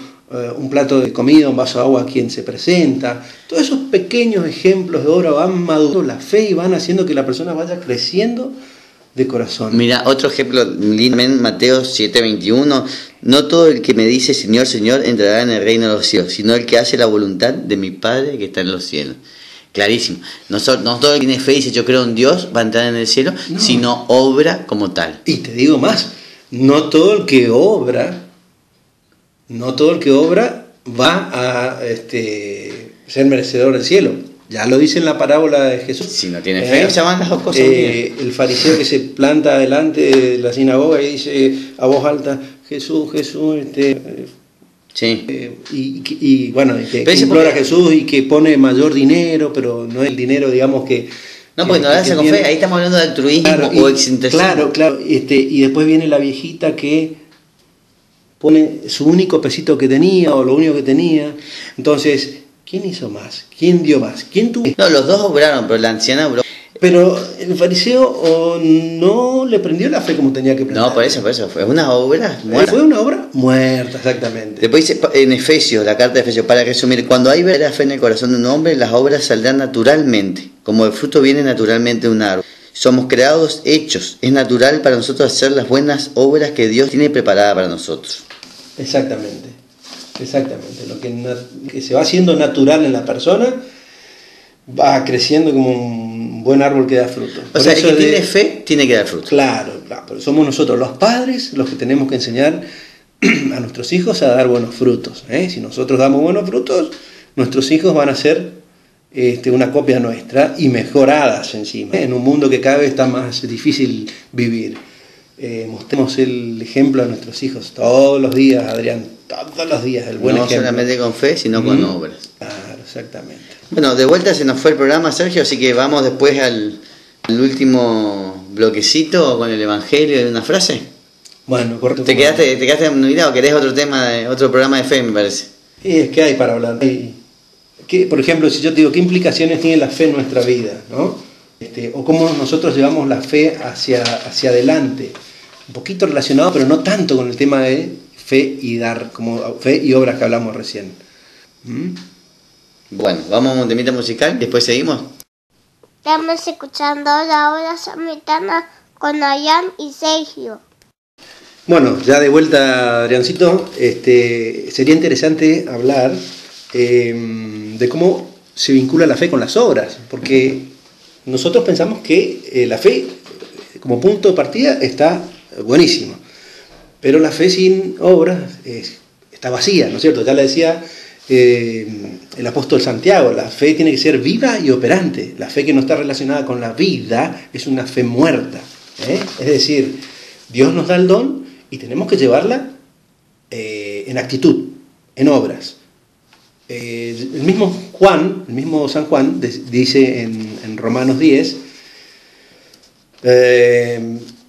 un plato de comida, un vaso de agua a quien se presenta. Todos esos pequeños ejemplos de obra van madurando la fe y van haciendo que la persona vaya creciendo de corazón. Mira, otro ejemplo, Mateo 7:21, no todo el que me dice Señor, Señor entrará en el reino de los cielos, sino el que hace la voluntad de mi Padre que está en los cielos. Clarísimo, no todo el que tiene fe y dice yo creo en Dios va a entrar en el cielo, sino obra como tal. Y te digo más, no todo el que obra va a ser merecedor del cielo. Ya lo dice en la parábola de Jesús. Si no tiene fe, se van las dos cosas. El fariseo que se planta delante de la sinagoga y dice a voz alta, Jesús, sí. Y que implora a Jesús y que pone mayor dinero, pero no es el dinero, digamos, que... No, pues no lo hace con fe, ahí estamos hablando de altruismo o excentricismo. Claro, y después viene la viejita que pone su único pesito que tenía, o lo único que tenía. Entonces, ¿quién hizo más? ¿Quién dio más? ¿Quién tuvo? No, los dos obraron, pero la anciana obró. Pero el fariseo no le prendió la fe como tenía que prender. No, por eso, fue una obra muerta. Fue una obra muerta, exactamente. Después dice en Efesios, la carta de Efesios, para resumir, cuando hay verdadera fe en el corazón de un hombre, las obras saldrán naturalmente, como el fruto viene naturalmente de un árbol. Somos creados, hechos. Es natural para nosotros hacer las buenas obras que Dios tiene preparadas para nosotros. Exactamente. Lo que se va haciendo natural en la persona va creciendo como un buen árbol que da fruto. O sea, el que tiene fe tiene que dar fruto. Claro, pero somos nosotros los padres los que tenemos que enseñar a nuestros hijos a dar buenos frutos. Si nosotros damos buenos frutos, nuestros hijos van a ser una copia nuestra y mejoradas encima. En un mundo que cada vez está más difícil vivir. Mostremos el ejemplo a nuestros hijos todos los días, Adrián, todos los días, el buen ejemplo. No solamente con fe, sino con obras. Claro, exactamente. Bueno, de vuelta se nos fue el programa, Sergio, así que vamos después al último bloquecito con el Evangelio de una frase. Bueno, correcto. ¿Te quedaste mirado? ¿Querés otro otro programa de fe, me parece? Es que hay para hablar. Por ejemplo, si yo te digo, ¿qué implicaciones tiene la fe en nuestra vida? ¿No? O cómo nosotros llevamos la fe hacia adelante. Un poquito relacionado, pero no tanto con el tema de fe y dar, como fe y obras que hablamos recién. Bueno, vamos a un temita musical, después seguimos. Estamos escuchando la hora samaritana con Ayán y Sergio. Bueno, ya de vuelta, Adriancito, sería interesante hablar de cómo se vincula la fe con las obras, porque nosotros pensamos que la fe como punto de partida está buenísimo, pero la fe sin obras está vacía, ¿no es cierto? Ya le decía el apóstol Santiago, la fe tiene que ser viva y operante. La fe que no está relacionada con la vida es una fe muerta. Es decir, Dios nos da el don y tenemos que llevarla en actitud, en obras. El mismo San Juan dice en Romanos 10,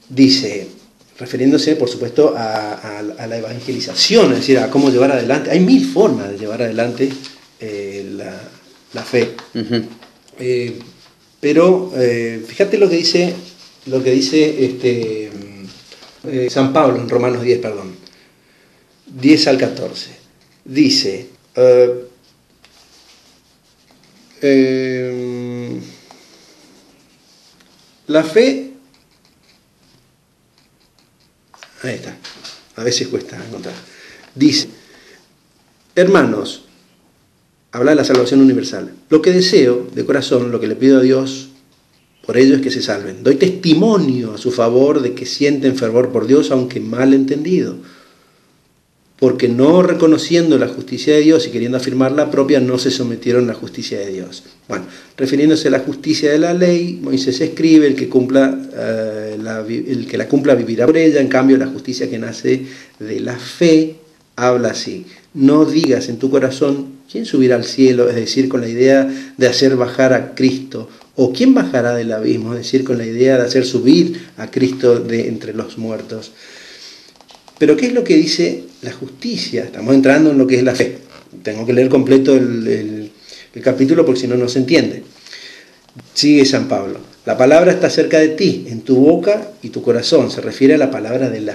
dice, refiriéndose por supuesto a la evangelización, es decir, a cómo llevar adelante. Hay 1000 formas de llevar adelante la fe. Uh-huh. Pero fíjate lo que dice San Pablo en Romanos 10, 10 al 14. Dice, la fe, ahí está, a veces cuesta encontrar. Dice, hermanos, habla de la salvación universal. Lo que deseo de corazón, lo que le pido a Dios por ello es que se salven. Doy testimonio a su favor de que sienten fervor por Dios, aunque mal entendido. Porque no reconociendo la justicia de Dios y queriendo afirmar la propia, no se sometieron a la justicia de Dios. Bueno, refiriéndose a la justicia de la ley, Moisés escribe, el que la cumpla vivirá por ella. En cambio, la justicia que nace de la fe habla así: no digas en tu corazón, ¿quién subirá al cielo? Es decir, con la idea de hacer bajar a Cristo. ¿O quién bajará del abismo? Es decir, con la idea de hacer subir a Cristo de entre los muertos. Pero ¿qué es lo que dice la justicia? Estamos entrando en lo que es la fe. Tengo que leer completo el capítulo porque si no, no se entiende. Sigue San Pablo. La palabra está cerca de ti, en tu boca y tu corazón. Se refiere a la palabra de la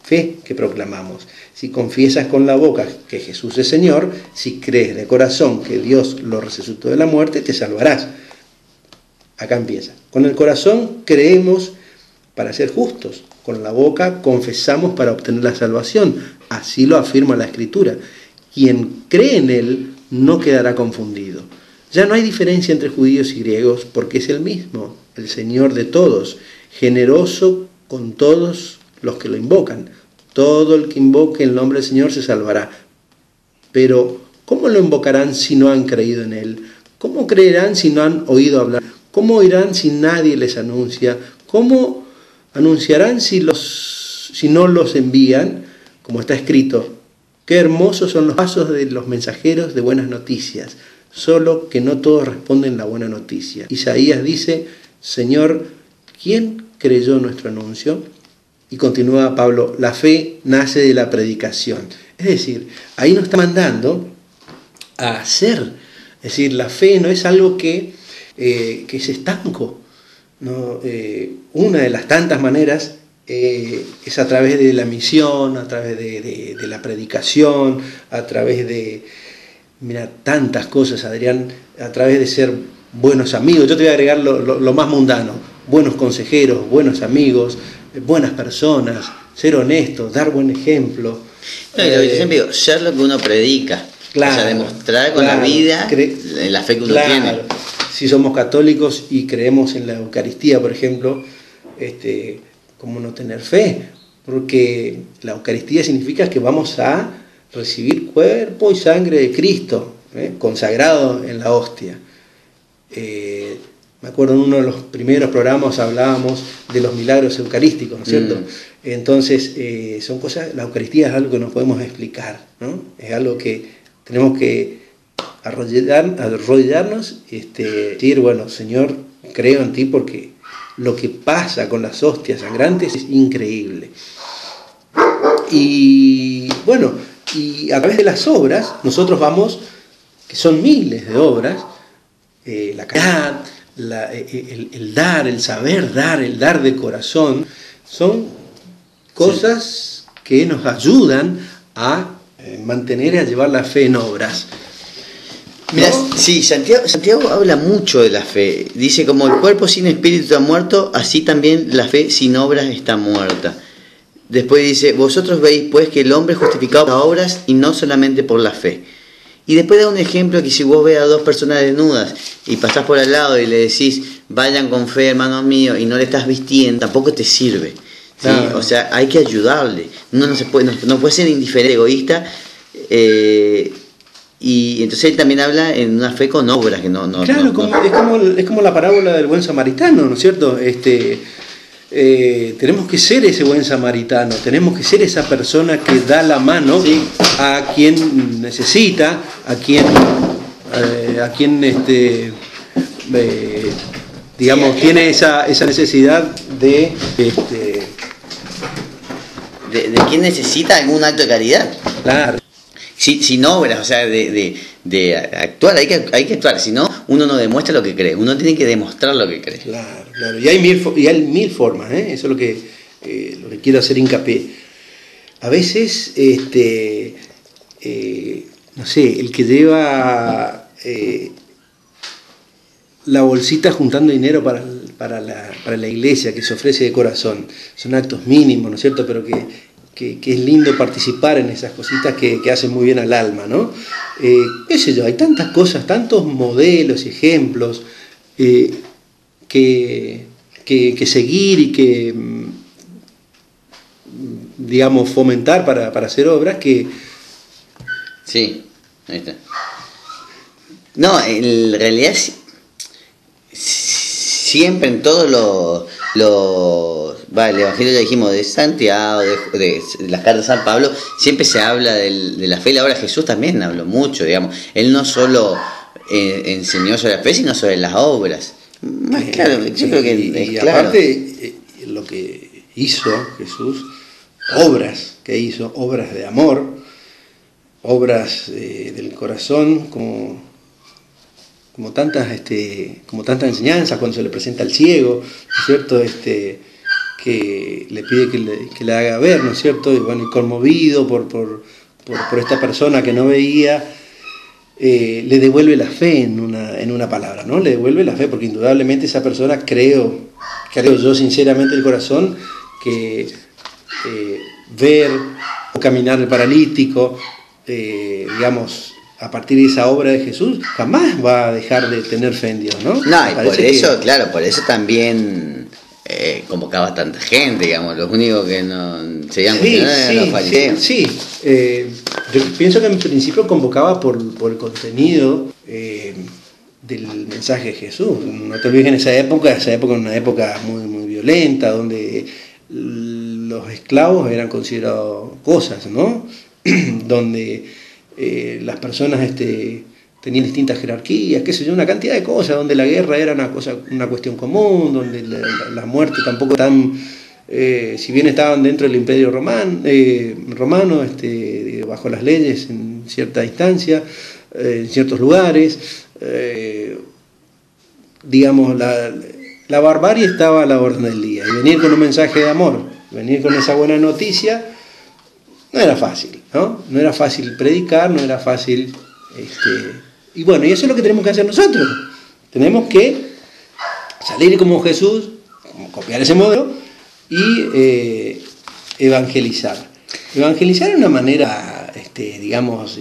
fe que proclamamos. Si confiesas con la boca que Jesús es Señor, si crees de corazón que Dios lo resucitó de la muerte, te salvarás. Acá empieza. Con el corazón creemos para ser justos. Con la boca confesamos para obtener la salvación. Así lo afirma la Escritura. Quien cree en Él no quedará confundido. Ya no hay diferencia entre judíos y griegos, porque es el mismo, el Señor de todos, generoso con todos los que lo invocan. Todo el que invoque el nombre del Señor se salvará. Pero, ¿cómo lo invocarán si no han creído en Él? ¿Cómo creerán si no han oído hablar? ¿Cómo oirán si nadie les anuncia? ¿Cómo anunciarán si no los envían? Como está escrito, qué hermosos son los pasos de los mensajeros de buenas noticias, solo que no todos responden la buena noticia. Isaías dice, Señor, ¿quién creyó nuestro anuncio? Y continúa Pablo, la fe nace de la predicación. Es decir, ahí nos está mandando a hacer. Es decir, la fe no es algo que es estanco. ¿No? Una de las tantas maneras es a través de la misión, a través de la predicación, a través de, mira, tantas cosas, Adrián, a través de ser buenos amigos. Yo te voy a agregar lo más mundano: buenos consejeros, buenos amigos, buenas personas, ser honestos, dar buen ejemplo. No, yo siempre digo, ser lo que uno predica. Claro, o sea, demostrar con la vida la fe que uno tiene. Si somos católicos y creemos en la Eucaristía, por ejemplo, ¿cómo no tener fe? Porque la Eucaristía significa que vamos a recibir cuerpo y sangre de Cristo, consagrado en la hostia. Me acuerdo en uno de los primeros programas hablábamos de los milagros eucarísticos, ¿no es cierto? Entonces, son cosas, la Eucaristía es algo que no podemos explicar, ¿no? Es algo que tenemos que arrodillarnos y decir, bueno, Señor, creo en ti, porque lo que pasa con las hostias sangrantes es increíble. Y bueno, y a través de las obras, nosotros vamos, que son miles de obras, la caridad, el dar, el saber dar, el dar de corazón, son cosas que nos ayudan a mantener y a llevar la fe en obras. Mirá, sí, Santiago habla mucho de la fe. Dice, como el cuerpo sin espíritu está muerto, así también la fe sin obras está muerta. Después dice, vosotros veis pues que el hombre es justificado por obras y no solamente por la fe. Y después da un ejemplo que si vos ves a dos personas desnudas y pasás por al lado y le decís, vayan con fe, hermanos míos, y no le estás vistiendo, tampoco te sirve. ¿Sí? O sea, hay que ayudarle. Uno no puede ser indiferente, egoísta. Y entonces él también habla en una fe con obras que no. Claro, es como la parábola del buen samaritano, ¿no es cierto? tenemos que ser ese buen samaritano, tenemos que ser esa persona que da la mano a quien necesita, a quien digamos, tiene esa necesidad de quien necesita algún acto de caridad. Claro. Sin obras, o sea, de actuar, hay que actuar, si no, uno no demuestra lo que cree, uno tiene que demostrar lo que cree. Claro, y hay mil formas, eso es lo que quiero hacer hincapié. A veces, no sé, el que lleva la bolsita juntando dinero para la iglesia, que se ofrece de corazón, son actos mínimos, ¿no es cierto?, pero que es lindo participar en esas cositas que hacen muy bien al alma, ¿no? Qué sé yo, hay tantas cosas, tantos modelos y ejemplos que seguir y que, digamos, fomentar para hacer obras que... Sí, ahí está. No, en realidad siempre en todos el Evangelio, ya dijimos, de Santiago, de las cartas de San Pablo, siempre se habla de la fe. Y ahora Jesús también habló mucho, digamos. Él no solo enseñó sobre la fe, sino sobre las obras. Más claro, yo creo que es claro. Aparte, lo que hizo Jesús, obras de amor, obras del corazón, como tantas enseñanzas, cuando se le presenta al ciego, ¿no es cierto?, que le pide que le haga ver, ¿no es cierto?, y bueno, y conmovido por esta persona que no veía, le devuelve la fe en una palabra, ¿no? Le devuelve la fe, porque indudablemente esa persona, creo yo sinceramente del corazón, que ver o caminar el paralítico, digamos, a partir de esa obra de Jesús, jamás va a dejar de tener fe en Dios, ¿no? No, y por eso, claro, por eso también convocaba tanta gente, digamos, los únicos que no seguían eran los fariseos. Sí, yo pienso que en principio convocaba por el contenido del mensaje de Jesús. No te olvides que esa época era una época muy, muy violenta, donde los esclavos eran considerados cosas, ¿no? Donde las personas tenían distintas jerarquías, qué sé yo, una cantidad de cosas, donde la guerra era una cuestión común, donde la muerte tampoco tan, si bien estaban dentro del imperio romano, bajo las leyes en cierta instancia, en ciertos lugares, digamos, la barbarie estaba a la orden del día, y venir con un mensaje de amor, venir con esa buena noticia, no era fácil, ¿no? No era fácil predicar, no era fácil... y bueno, y eso es lo que tenemos que hacer nosotros. Tenemos que salir como Jesús, copiar ese modelo y evangelizar. Evangelizar de una manera, digamos,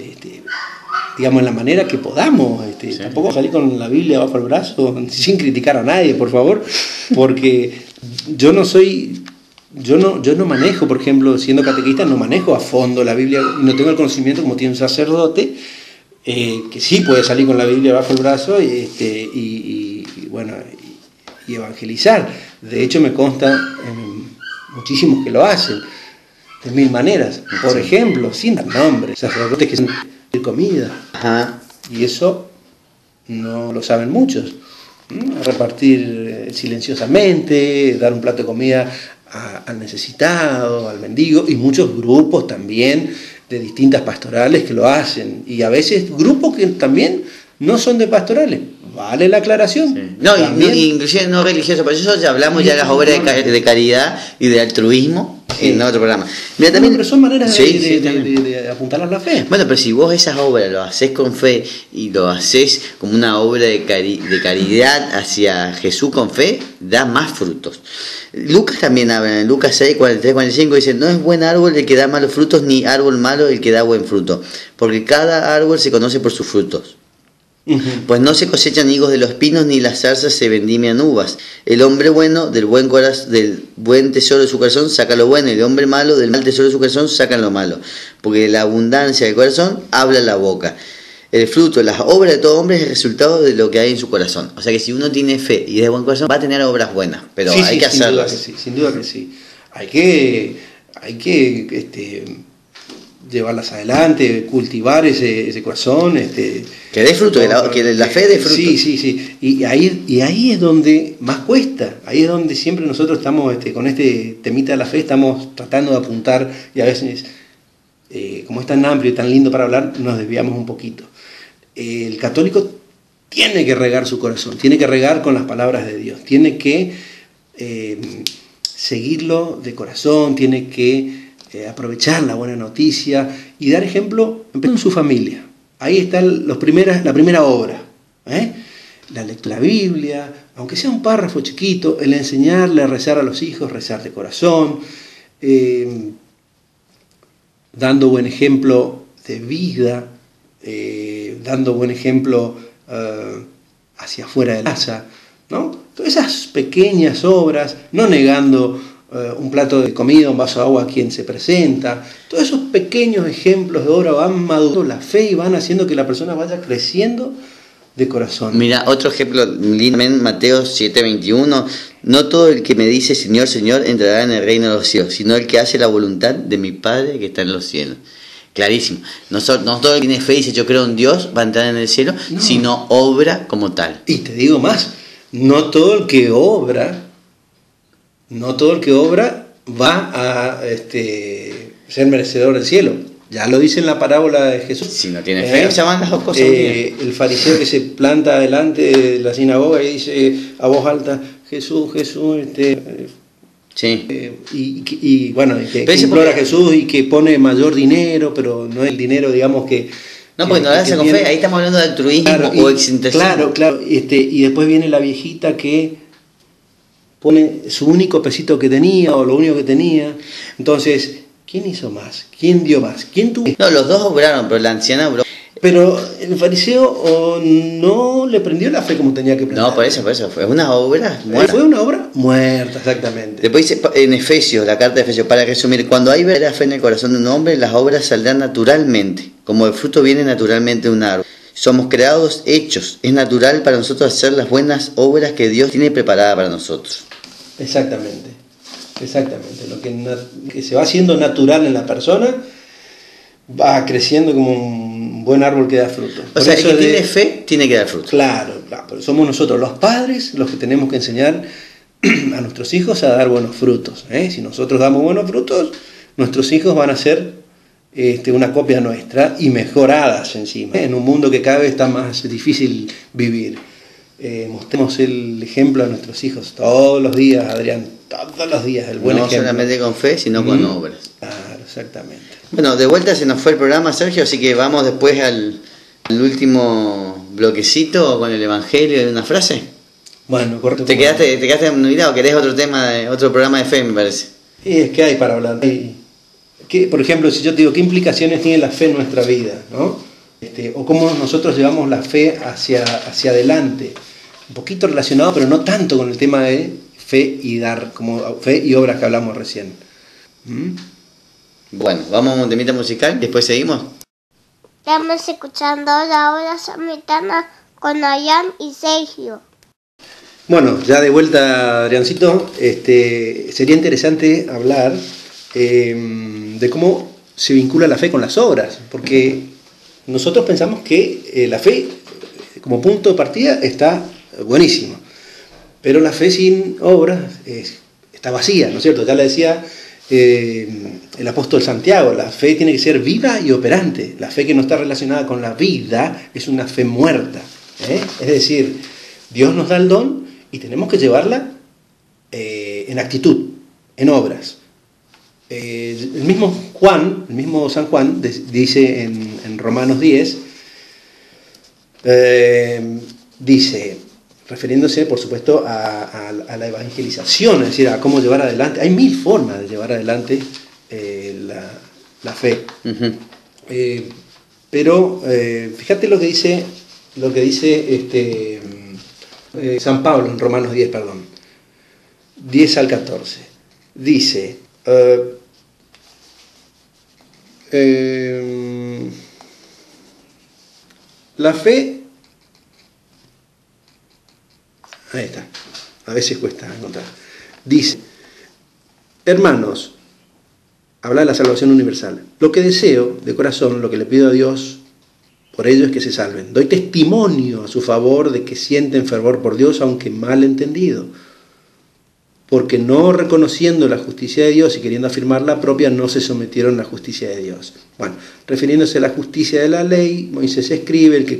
en la manera que podamos. Tampoco salir con la Biblia bajo el brazo, sin criticar a nadie, por favor, porque yo no manejo, por ejemplo, siendo catequista, no manejo a fondo la Biblia, no tengo el conocimiento como tiene un sacerdote, que sí puede salir con la Biblia bajo el brazo y evangelizar. De hecho, me consta muchísimos que lo hacen de mil maneras. Por ejemplo, sin dar nombres, sacerdotes que hacen comida. Ajá. Y eso no lo saben muchos. Repartir silenciosamente, dar un plato de comida al necesitado, al mendigo, y muchos grupos también de distintas pastorales que lo hacen, y a veces grupos que también no son de pastorales, vale la aclaración. Sí. No, inclusive no religiosos, por eso ya hablamos ya de las obras de caridad y de altruismo en otro programa. Mira, también, pero son maneras de apuntar a la fe. Bueno, pero si vos esas obras lo haces con fe y lo haces como una obra de caridad hacia Jesús con fe, da más frutos. Lucas también habla, en Lucas 6, 43, 45, dice: no es buen árbol el que da malos frutos, ni árbol malo el que da buen fruto, porque cada árbol se conoce por sus frutos. Pues no se cosechan higos de los pinos, ni las zarzas se vendimian uvas. El hombre bueno del buen tesoro de su corazón saca lo bueno, y el hombre malo del mal tesoro de su corazón saca lo malo, porque de la abundancia del corazón habla la boca. el fruto, las obras de todo hombre es el resultado de lo que hay en su corazón. O sea que si uno tiene fe y es de buen corazón, va a tener obras buenas, pero hay que hacerlas. Sin duda que sí. Hay que llevarlas adelante, cultivar ese corazón. Que dé fruto, que la fe dé fruto. Sí. Y ahí es donde más cuesta. Ahí es donde siempre nosotros estamos con este temita de la fe, estamos tratando de apuntar y a veces, como es tan amplio y tan lindo para hablar, nos desviamos un poquito. El católico tiene que regar su corazón, tiene que regar con las palabras de Dios, tiene que seguirlo de corazón, tiene que aprovechar la buena noticia y dar ejemplo en su familia. Ahí está la primera obra, la lectura de la Biblia, aunque sea un párrafo chiquito, el enseñarle a rezar a los hijos, rezar de corazón, dando buen ejemplo de vida, dando buen ejemplo hacia afuera de la casa, ¿no? Todas esas pequeñas obras, no negando un plato de comida, un vaso de agua a quien se presenta, todos esos pequeños ejemplos de obra van madurando la fe y van haciendo que la persona vaya creciendo de corazón. Mira, otro ejemplo, Mateo 7:21, no todo el que me dice Señor, Señor entrará en el reino de los cielos, sino el que hace la voluntad de mi Padre que está en los cielos. Clarísimo, no todo el que tiene fe y dice yo creo en Dios va a entrar en el cielo, no, sino obra como tal. Y te digo más, no todo el que obra va a ser merecedor del cielo. Ya lo dice en la parábola de Jesús. Si no tiene fe, se van las dos cosas. El fariseo que se planta delante de la sinagoga y dice a voz alta, Jesús, sí. Y que implora a Jesús y que pone mayor dinero, pero no es el dinero, digamos, que... No, pues no lo hace con fe, ahí estamos hablando de altruismo, claro, o excentricismo. Claro, y después viene la viejita que pone su único pesito que tenía, o lo único que tenía. Entonces, ¿quién hizo más? ¿Quién dio más? ¿Quién tuvo? No, los dos obraron, pero la anciana obró. Pero el fariseo no le prendió la fe como tenía que prender. No, por eso, fue una obra muerta. Fue una obra muerta, exactamente. Después dice en Efesios, la carta de Efesios, para resumir, cuando hay verdadera fe en el corazón de un hombre, las obras saldrán naturalmente, como el fruto viene naturalmente de un árbol. Somos creados, hechos, es natural para nosotros hacer las buenas obras que Dios tiene preparadas para nosotros. Exactamente. Lo que se va haciendo natural en la persona va creciendo como un buen árbol que da fruto. O sea, el que tiene fe tiene que dar fruto. Claro, pero somos nosotros los padres los que tenemos que enseñar a nuestros hijos a dar buenos frutos. Si nosotros damos buenos frutos, nuestros hijos van a ser una copia nuestra y mejoradas encima. En un mundo que cada vez está más difícil vivir. Mostremos el ejemplo a nuestros hijos todos los días, Adrián, todos los días, el buen ejemplo. No solamente con fe, sino con obras. Claro, exactamente. Bueno, de vuelta se nos fue el programa, Sergio, así que vamos después al último bloquecito con el Evangelio de una frase. Bueno, correcto. ¿Te quedaste mirado? ¿Querés otro tema, otro programa de fe, me parece? Es que hay para hablar. Por ejemplo, si yo te digo, ¿qué implicaciones tiene la fe en nuestra vida? ¿No? O cómo nosotros llevamos la fe hacia adelante. Un poquito relacionado, pero no tanto con el tema de fe y dar, como fe y obras que hablamos recién. Bueno, vamos a un temita musical, después seguimos. Estamos escuchando la hora samaritana con Ayán y Sergio. Bueno, ya de vuelta, Adriancito, sería interesante hablar de cómo se vincula la fe con las obras, porque nosotros pensamos que la fe como punto de partida está buenísimo, pero la fe sin obras está vacía, ¿no es cierto? Ya le decía el apóstol Santiago, la fe tiene que ser viva y operante. La fe que no está relacionada con la vida es una fe muerta. Es decir, Dios nos da el don y tenemos que llevarla en actitud, en obras. El mismo San Juan dice en Romanos 10, dice, refiriéndose por supuesto a la evangelización, es decir, a cómo llevar adelante. Hay 1000 formas de llevar adelante la fe. Uh-huh. Pero fíjate lo que dice San Pablo en Romanos 10, 10 al 14. Dice, la fe, ahí está, a veces cuesta encontrar, dice, hermanos, habla de la salvación universal, lo que deseo de corazón, lo que le pido a Dios por ello es que se salven. Doy testimonio a su favor de que sienten fervor por Dios, aunque mal entendido, porque no reconociendo la justicia de Dios y queriendo afirmar la propia, no se sometieron a la justicia de Dios. Bueno, refiriéndose a la justicia de la ley, Moisés escribe, el que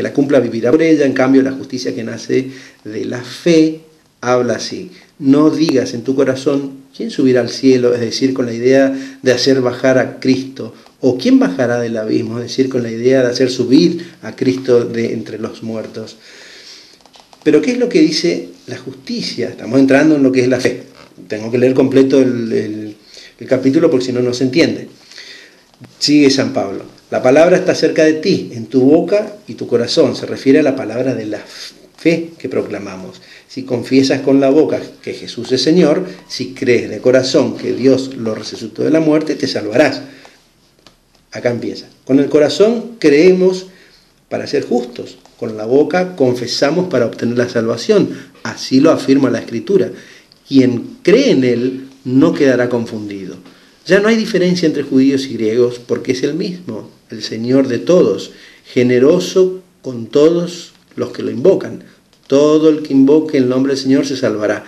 la cumpla vivirá por ella, en cambio la justicia que nace de la fe habla así, no digas en tu corazón, ¿quién subirá al cielo? Es decir, con la idea de hacer bajar a Cristo, o ¿quién bajará del abismo? Es decir, con la idea de hacer subir a Cristo de entre los muertos. Pero ¿qué es lo que dice la justicia? Estamos entrando en lo que es la fe. Tengo que leer completo el capítulo porque si no, no se entiende. Sigue San Pablo. La palabra está cerca de ti, en tu boca y tu corazón. Se refiere a la palabra de la fe que proclamamos. Si confiesas con la boca que Jesús es Señor, si crees de corazón que Dios lo resucitó de la muerte, te salvarás. Acá empieza. Con el corazón creemos para ser justos. Con la boca confesamos para obtener la salvación. Así lo afirma la Escritura. Quien cree en Él no quedará confundido. Ya no hay diferencia entre judíos y griegos porque es el mismo, el Señor de todos, generoso con todos los que lo invocan. Todo el que invoque el nombre del Señor se salvará.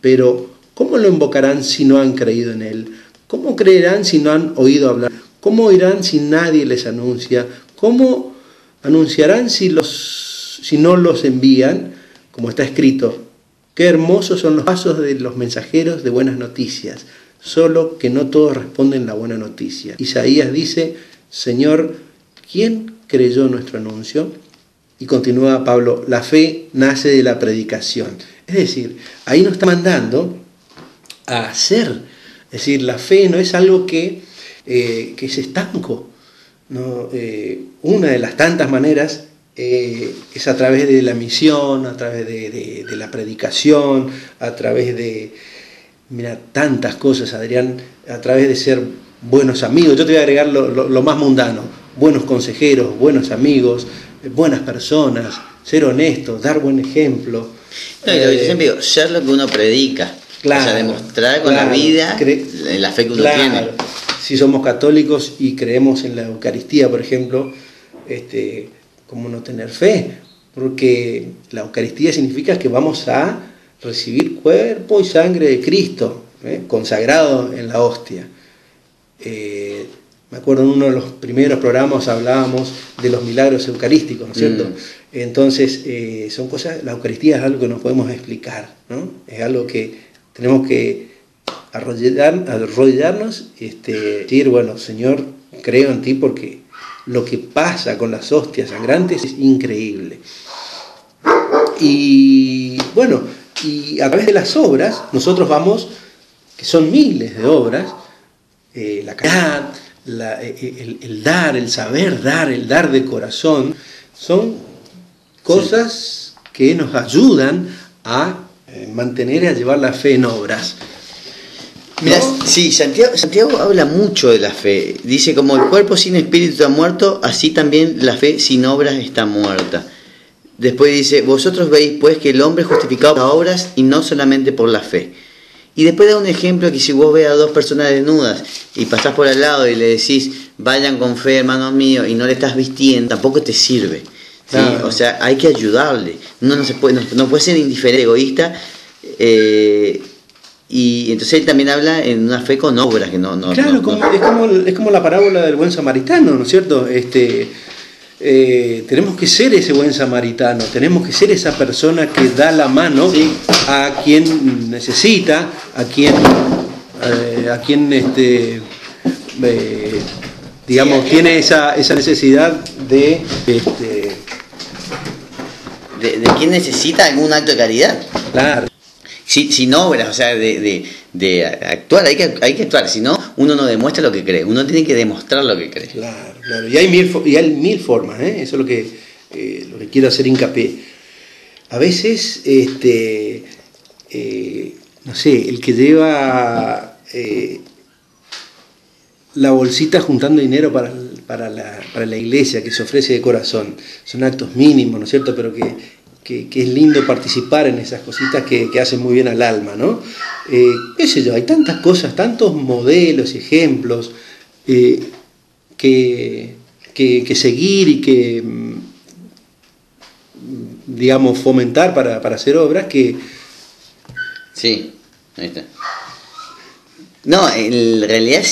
Pero, ¿cómo lo invocarán si no han creído en Él? ¿Cómo creerán si no han oído hablar? ¿Cómo oirán si nadie les anuncia? ¿Cómo anunciarán si no los envían? Como está escrito, qué hermosos son los pasos de los mensajeros de buenas noticias, solo que no todos responden la buena noticia. Isaías dice, Señor, ¿quién creyó nuestro anuncio? Y continúa Pablo, la fe nace de la predicación. Es decir, ahí nos está mandando a hacer. Es decir, la fe no es algo que es estanco. ¿No? Una de las tantas maneras es a través de la misión, a través de la predicación, a través de, mira, tantas cosas, Adrián, a través de ser buenos amigos. Yo te voy a agregar lo más mundano, buenos consejeros, buenos amigos, buenas personas, ser honestos, dar buen ejemplo. No, yo siempre digo, ser lo que uno predica, claro, o sea, demostrar con la vida la fe que uno tiene. Si somos católicos y creemos en la Eucaristía, por ejemplo, ¿cómo no tener fe? Porque la Eucaristía significa que vamos a recibir cuerpo y sangre de Cristo, consagrado en la hostia. Me acuerdo en uno de los primeros programas hablábamos de los milagros eucarísticos, ¿no es cierto? Entonces, son cosas, la Eucaristía es algo que no podemos explicar, ¿no? Es algo que tenemos que arrodillarnos, decir, bueno, Señor, creo en ti porque lo que pasa con las hostias sangrantes es increíble. Y bueno, y a través de las obras, nosotros vamos, que son miles de obras, la caridad, el dar, el saber dar, el dar de corazón, son cosas que nos ayudan a mantener y a llevar la fe en obras. Mirá, sí, Santiago habla mucho de la fe. Dice, como el cuerpo sin espíritu está muerto, así también la fe sin obras está muerta. Después dice, vosotros veis pues que el hombre es justificado por las obras y no solamente por la fe. Y después da un ejemplo que si vos ves a dos personas desnudas y pasás por al lado y le decís, vayan con fe, hermanos míos, y no le estás vistiendo, tampoco te sirve. ¿Sí? Claro. O sea, hay que ayudarle. Uno no puede ser indiferente, egoísta. Y entonces él también habla en una fe con obras que no. Claro, es como la parábola del buen samaritano, ¿no es cierto? Tenemos que ser ese buen samaritano, tenemos que ser esa persona que da la mano, sí, a quien necesita, a quien digamos, tiene esa necesidad de quien necesita algún acto de caridad. Claro. Sin obras, o sea, de actuar, hay que actuar, si no, uno no demuestra lo que cree, uno tiene que demostrar lo que cree. Claro, y hay mil formas, eso es lo que quiero hacer hincapié. A veces, no sé, el que lleva la bolsita juntando dinero para para la iglesia, que se ofrece de corazón. Son actos mínimos, ¿no es cierto? Pero que es lindo participar en esas cositas que hacen muy bien al alma, ¿no? Qué sé yo, hay tantas cosas, tantos modelos y ejemplos que seguir y que, digamos, fomentar para hacer obras que... Sí, ahí está. No, en realidad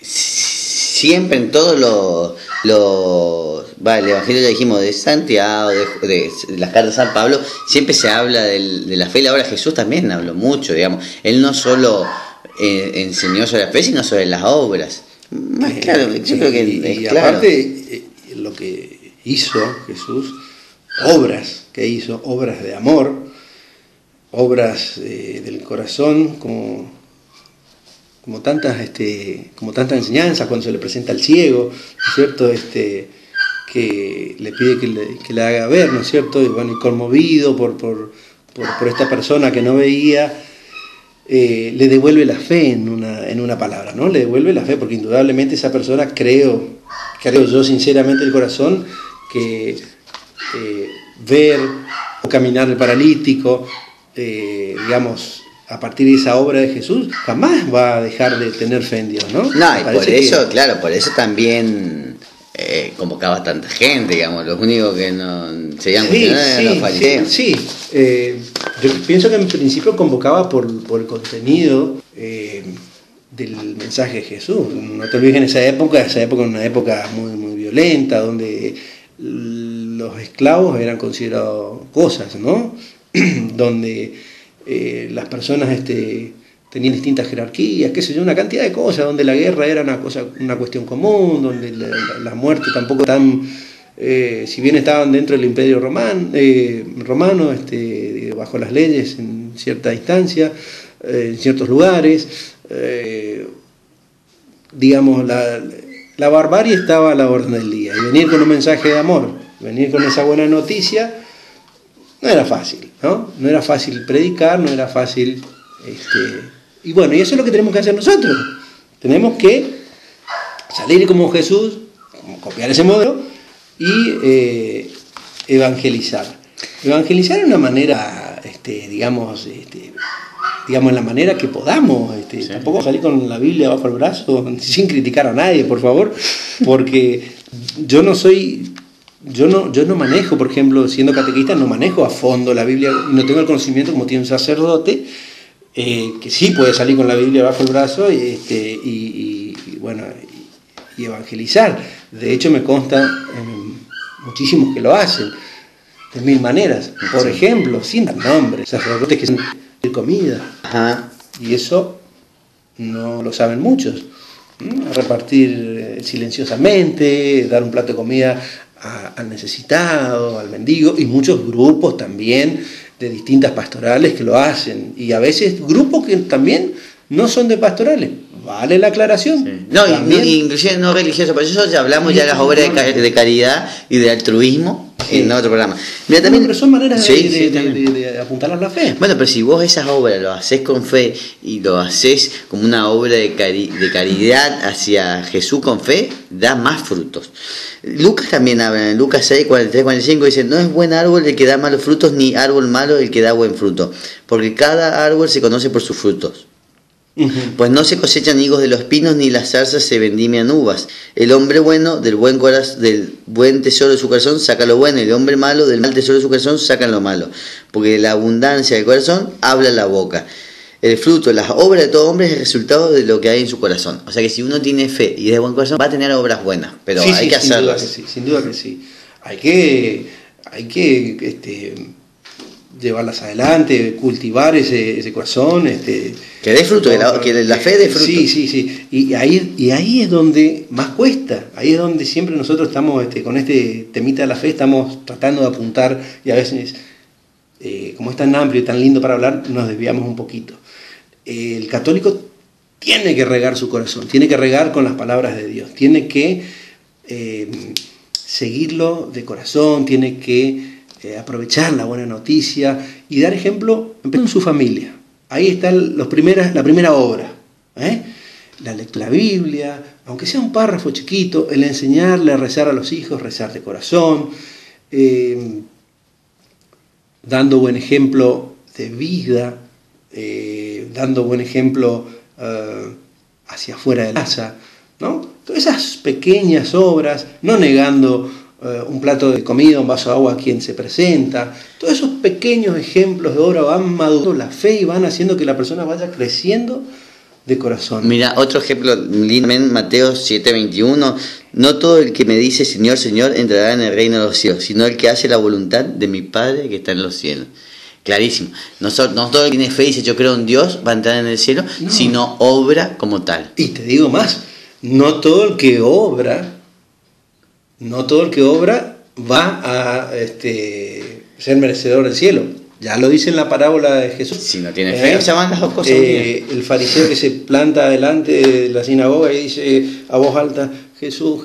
siempre en todos el Evangelio, ya dijimos, de Santiago, de las cartas de San Pablo, siempre se habla de la fe. Y ahora Jesús también habló mucho, digamos. Él no solo enseñó sobre la fe, sino sobre las obras. Más claro, yo creo que es claro. Aparte, lo que hizo Jesús, obras de amor, obras del corazón, como tantas enseñanzas, cuando se le presenta al ciego, ¿no es cierto? Que le pide que le haga ver, ¿no es cierto? Y bueno, y conmovido por esta persona que no veía, le devuelve la fe en una palabra, ¿no? Le devuelve la fe, porque indudablemente esa persona, creo yo sinceramente del corazón, que ver o caminar el paralítico, digamos, a partir de esa obra de Jesús, jamás va a dejar de tener fe en Dios, ¿no? No, y por eso, claro, por eso también convocaba tanta gente, digamos, los únicos que no seguían cuestionando eran los fariseos. Sí, yo pienso que en principio convocaba por el contenido del mensaje de Jesús. No te olvides que esa época era una época muy, muy violenta, donde los esclavos eran considerados cosas, ¿no? Donde las personas tenían distintas jerarquías, qué sé yo, una cantidad de cosas, donde la guerra era una cuestión común, donde la muerte tampoco tan, si bien estaban dentro del imperio romano, bajo las leyes en cierta instancia, en ciertos lugares, digamos, la barbarie estaba a la orden del día, y venir con un mensaje de amor, venir con esa buena noticia, no era fácil, ¿no? No era fácil predicar, no era fácil... y bueno, y eso es lo que tenemos que hacer nosotros. Tenemos que salir como Jesús, copiar ese modelo y evangelizar. Evangelizar de una manera, digamos, en la manera que podamos. Sí. Tampoco salir con la Biblia bajo el brazo, sin criticar a nadie, por favor, porque yo no manejo, por ejemplo, siendo catequista, no manejo a fondo la Biblia, no tengo el conocimiento como tiene un sacerdote, que sí puede salir con la Biblia bajo el brazo y evangelizar. De hecho, me consta muchísimos que lo hacen de mil maneras. Por ejemplo, sin dar nombres, sacerdotes que hacen comida. Ajá. Y eso no lo saben muchos. Repartir silenciosamente, dar un plato de comida al necesitado, al mendigo, y muchos grupos también de distintas pastorales que lo hacen, y a veces grupos que también no son de pastorales, vale la aclaración. Sí. No, inclusive no religiosos, por eso ya hablamos ya de las obras de caridad y de altruismo en otro programa. Mira, también, pero son maneras de apuntar a la fe. Bueno, pero si vos esas obras lo haces con fe y lo haces como una obra de caridad hacia Jesús con fe, da más frutos. Lucas también habla, en Lucas 6, 43, 45, dice: no es buen árbol el que da malos frutos, ni árbol malo el que da buen fruto, porque cada árbol se conoce por sus frutos. Pues no se cosechan higos de los pinos, ni las zarzas se vendimian uvas. El hombre bueno del buen tesoro de su corazón saca lo bueno, y el hombre malo del mal tesoro de su corazón saca lo malo, porque de la abundancia del corazón habla la boca. El fruto, las obras de todo hombre es el resultado de lo que hay en su corazón. O sea que si uno tiene fe y es de buen corazón, va a tener obras buenas, pero hay que hacerlas. Sin duda que sí. Hay que llevarlas adelante, cultivar ese corazón, que dé fruto, que la fe dé fruto. Sí. Y ahí es donde más cuesta, ahí es donde siempre nosotros estamos con este temita de la fe, estamos tratando de apuntar, y a veces, como es tan amplio y tan lindo para hablar, nos desviamos un poquito. El católico tiene que regar su corazón, tiene que regar con las palabras de Dios, tiene que seguirlo de corazón, tiene que aprovechar la buena noticia y dar ejemplo en su familia. Ahí está la primera obra. la lectura de la Biblia, aunque sea un párrafo chiquito, el enseñarle a rezar a los hijos, rezar de corazón, dando buen ejemplo de vida, dando buen ejemplo hacia afuera de la casa, ¿no? Todas esas pequeñas obras, no negando un plato de comida, un vaso de agua a quien se presenta, todos esos pequeños ejemplos de obra van madurando la fe y van haciendo que la persona vaya creciendo de corazón. Mira, otro ejemplo lindo, Mateo 7:21, no todo el que me dice Señor, Señor entrará en el reino de los cielos, sino el que hace la voluntad de mi Padre que está en los cielos. Clarísimo, no todo el que tiene fe y dice yo creo en Dios va a entrar en el cielo, no, sino obra como tal. Y te digo más, no todo el que obra va a ser merecedor del cielo. Ya lo dice en la parábola de Jesús. Si no tiene fe, o sea, van las dos cosas. El fariseo que se planta delante de la sinagoga y dice a voz alta, Jesús,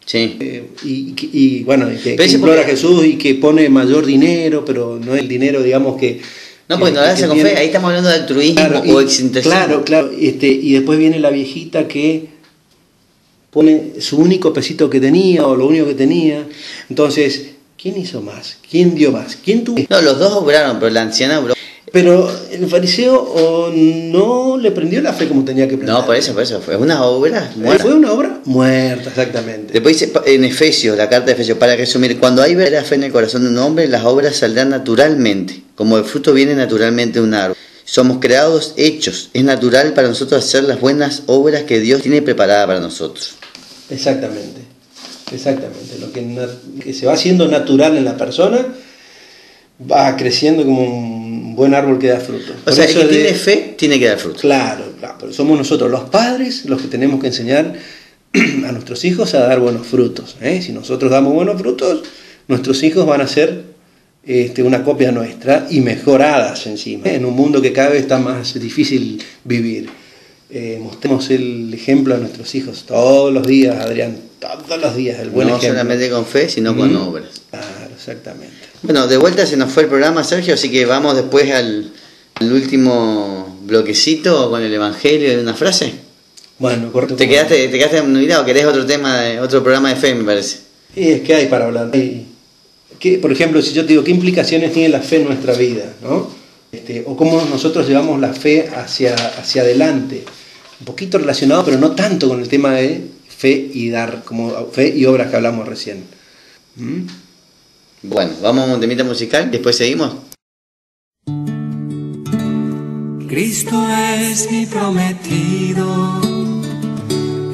sí. Y bueno, que implora a Jesús y que pone mayor dinero, pero no es el dinero, digamos, que... No, pues no lo hace con fe, ahí estamos hablando de altruismo, claro, o excentricismo. Claro, y después viene la viejita que pone su único pesito que tenía, o lo único que tenía, entonces... ¿Quién hizo más? ¿Quién dio más? ¿Quién tuvo? No, los dos obraron, pero la anciana obró. Pero el fariseo no le prendió la fe como tenía que prender. No, por eso, fue una obra muerta. Fue una obra muerta, exactamente. Después dice en Efesios, la carta de Efesios, para resumir, cuando hay verdadera fe en el corazón de un hombre, las obras saldrán naturalmente, como el fruto viene naturalmente de un árbol. Somos creados, hechos. Es natural para nosotros hacer las buenas obras que Dios tiene preparadas para nosotros. Exactamente, lo que se va haciendo natural en la persona va creciendo como un buen árbol que da fruto. O sea, el que tiene fe tiene que dar fruto. Claro, pero somos nosotros los padres los que tenemos que enseñar a nuestros hijos a dar buenos frutos. Si nosotros damos buenos frutos, nuestros hijos van a ser una copia nuestra y mejoradas encima, en un mundo que cada vez está más difícil vivir. Mostremos el ejemplo a nuestros hijos todos los días, Adrián, todos los días, el buen ejemplo. No solamente con fe, sino con obras. Claro, exactamente. Bueno, de vuelta se nos fue el programa, Sergio, así que vamos después al último bloquecito con el Evangelio de una frase. Bueno, correcto. ¿Te quedaste mirado? ¿Querés otro tema, otro programa de fe, me parece? Es que hay para hablar. Por ejemplo, si yo te digo, ¿qué implicaciones tiene la fe en nuestra vida? ¿No? O cómo nosotros llevamos la fe hacia adelante. Un poquito relacionado, pero no tanto con el tema de fe y dar, como fe y obras que hablamos recién. Bueno, vamos a un temita musical, después seguimos. Cristo es mi prometido,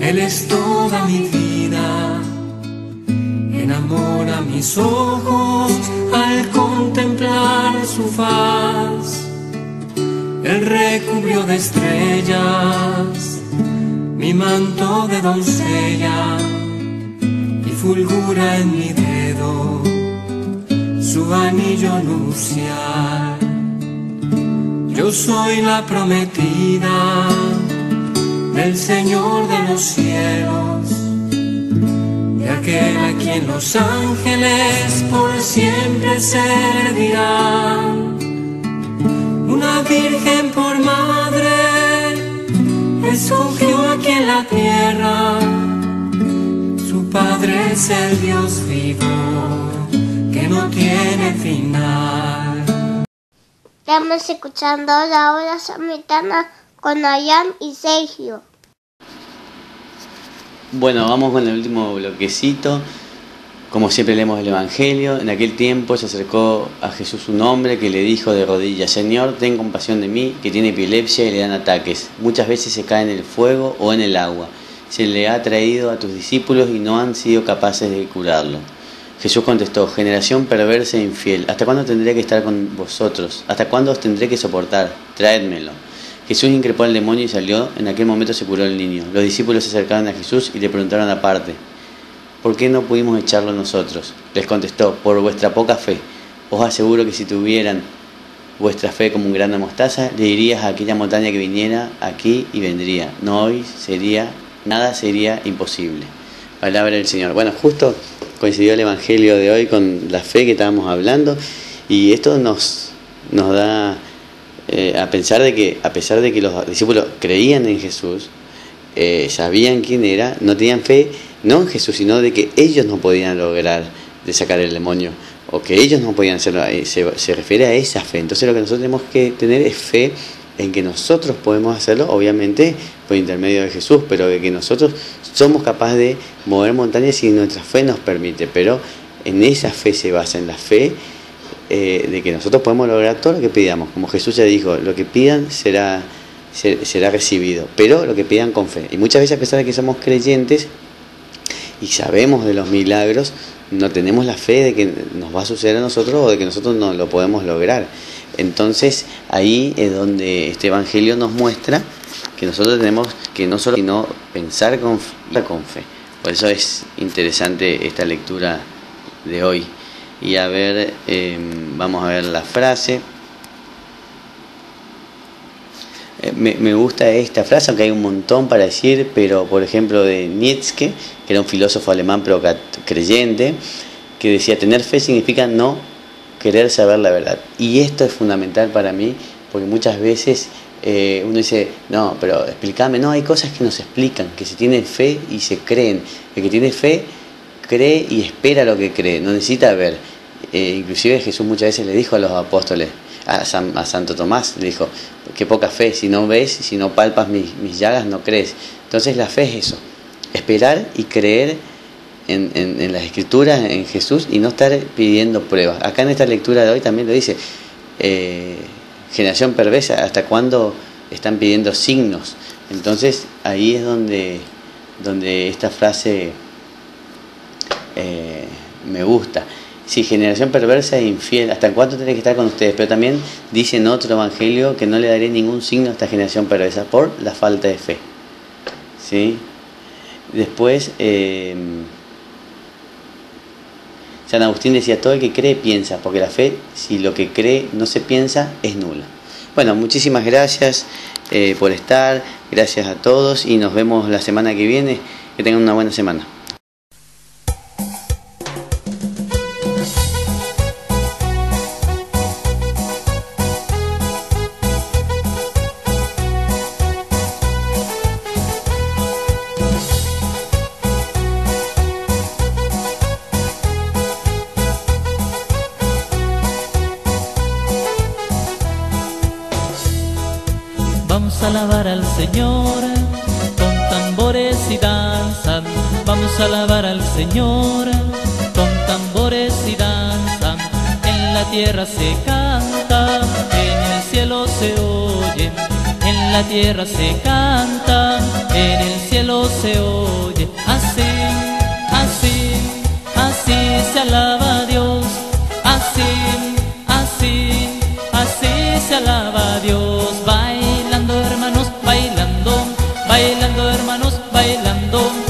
Él es toda mi vida, enamora mis ojos al contemplar su faz. Él recubrió de estrellas mi manto de doncella y fulgura en mi dedo su anillo nupcial. Yo soy la prometida del Señor de los cielos, de aquel a quien los ángeles por siempre servirán. Una virgen por madre escogió aquí en la tierra, su padre es el Dios vivo que no tiene final. Estamos escuchando la hora samaritana con Ayán y Sergio. Bueno, vamos con el último bloquecito. Como siempre leemos el Evangelio. En aquel tiempo se acercó a Jesús un hombre que le dijo de rodillas: Señor, ten compasión de mí, que tiene epilepsia y le dan ataques. Muchas veces se cae en el fuego o en el agua. Se le ha traído a tus discípulos y no han sido capaces de curarlo. Jesús contestó: generación perversa e infiel, ¿hasta cuándo tendré que estar con vosotros? ¿Hasta cuándo os tendré que soportar? Traédmelo. Jesús increpó al demonio y salió. En aquel momento se curó el niño. Los discípulos se acercaron a Jesús y le preguntaron aparte: ¿por qué no pudimos echarlo nosotros? Les contestó: por vuestra poca fe. Os aseguro que si tuvieran vuestra fe como un grano de mostaza, le dirías a aquella montaña que viniera aquí y vendría. No hoy nada sería imposible. Palabra del Señor. Bueno, justo coincidió el Evangelio de hoy con la fe que estábamos hablando, y esto nos da a pesar de que los discípulos creían en Jesús, sabían quién era, no tenían fe, no en Jesús, sino de que ellos no podían lograr de sacar el demonio, o que ellos no podían hacerlo. Se refiere a esa fe. Entonces lo que nosotros tenemos que tener es fe en que nosotros podemos hacerlo, obviamente por intermedio de Jesús, pero de que nosotros somos capaces de mover montañas si nuestra fe nos permite. Pero en esa fe se basa, en la fe de que nosotros podemos lograr todo lo que pidamos. Como Jesús ya dijo, lo que pidan será recibido, pero lo que pidan con fe. Y muchas veces, a pesar de que somos creyentes y sabemos de los milagros, no tenemos la fe de que nos va a suceder a nosotros o de que nosotros no lo podemos lograr. Entonces ahí es donde este evangelio nos muestra que nosotros tenemos que no solo sino pensar con fe. Por eso es interesante esta lectura de hoy. Y a ver, vamos a ver la frase. Me gusta esta frase, aunque hay un montón para decir, pero por ejemplo de Nietzsche, que era un filósofo alemán pero creyente, que decía: tener fe significa no querer saber la verdad. Y esto es fundamental para mí, porque muchas veces uno dice: no, pero explícame. No, hay cosas que no se explican, que se tiene fe y se creen. El que tiene fe cree y espera lo que cree, no necesita ver. Inclusive Jesús muchas veces le dijo a los apóstoles, a Santo Tomás, le dijo: qué poca fe, si no ves, si no palpas mis llagas, no crees. Entonces la fe es eso, esperar y creer en las Escrituras, en Jesús, y no estar pidiendo pruebas. Acá en esta lectura de hoy también lo dice, generación perversa, ¿hasta cuándo están pidiendo signos? Entonces ahí es donde esta frase me gusta. Sí, generación perversa e infiel, ¿hasta cuánto tenés que estar con ustedes? Pero también dice en otro evangelio que no le daré ningún signo a esta generación perversa por la falta de fe. ¿Sí? Después, San Agustín decía: todo el que cree piensa, porque la fe, si lo que cree no se piensa, es nula. Bueno, muchísimas gracias por estar, gracias a todos y nos vemos la semana que viene. Que tengan una buena semana. Vamos a alabar al Señor con tambores y danzas. Vamos a alabar al Señor con tambores y danzas. En la tierra se canta, en el cielo se oye. En la tierra se canta, en el cielo se oye. Así, así, así se alaba a Dios. Así, así, así se alaba a Dios. Bailando hermanos, bailando, bailando hermanos, bailando.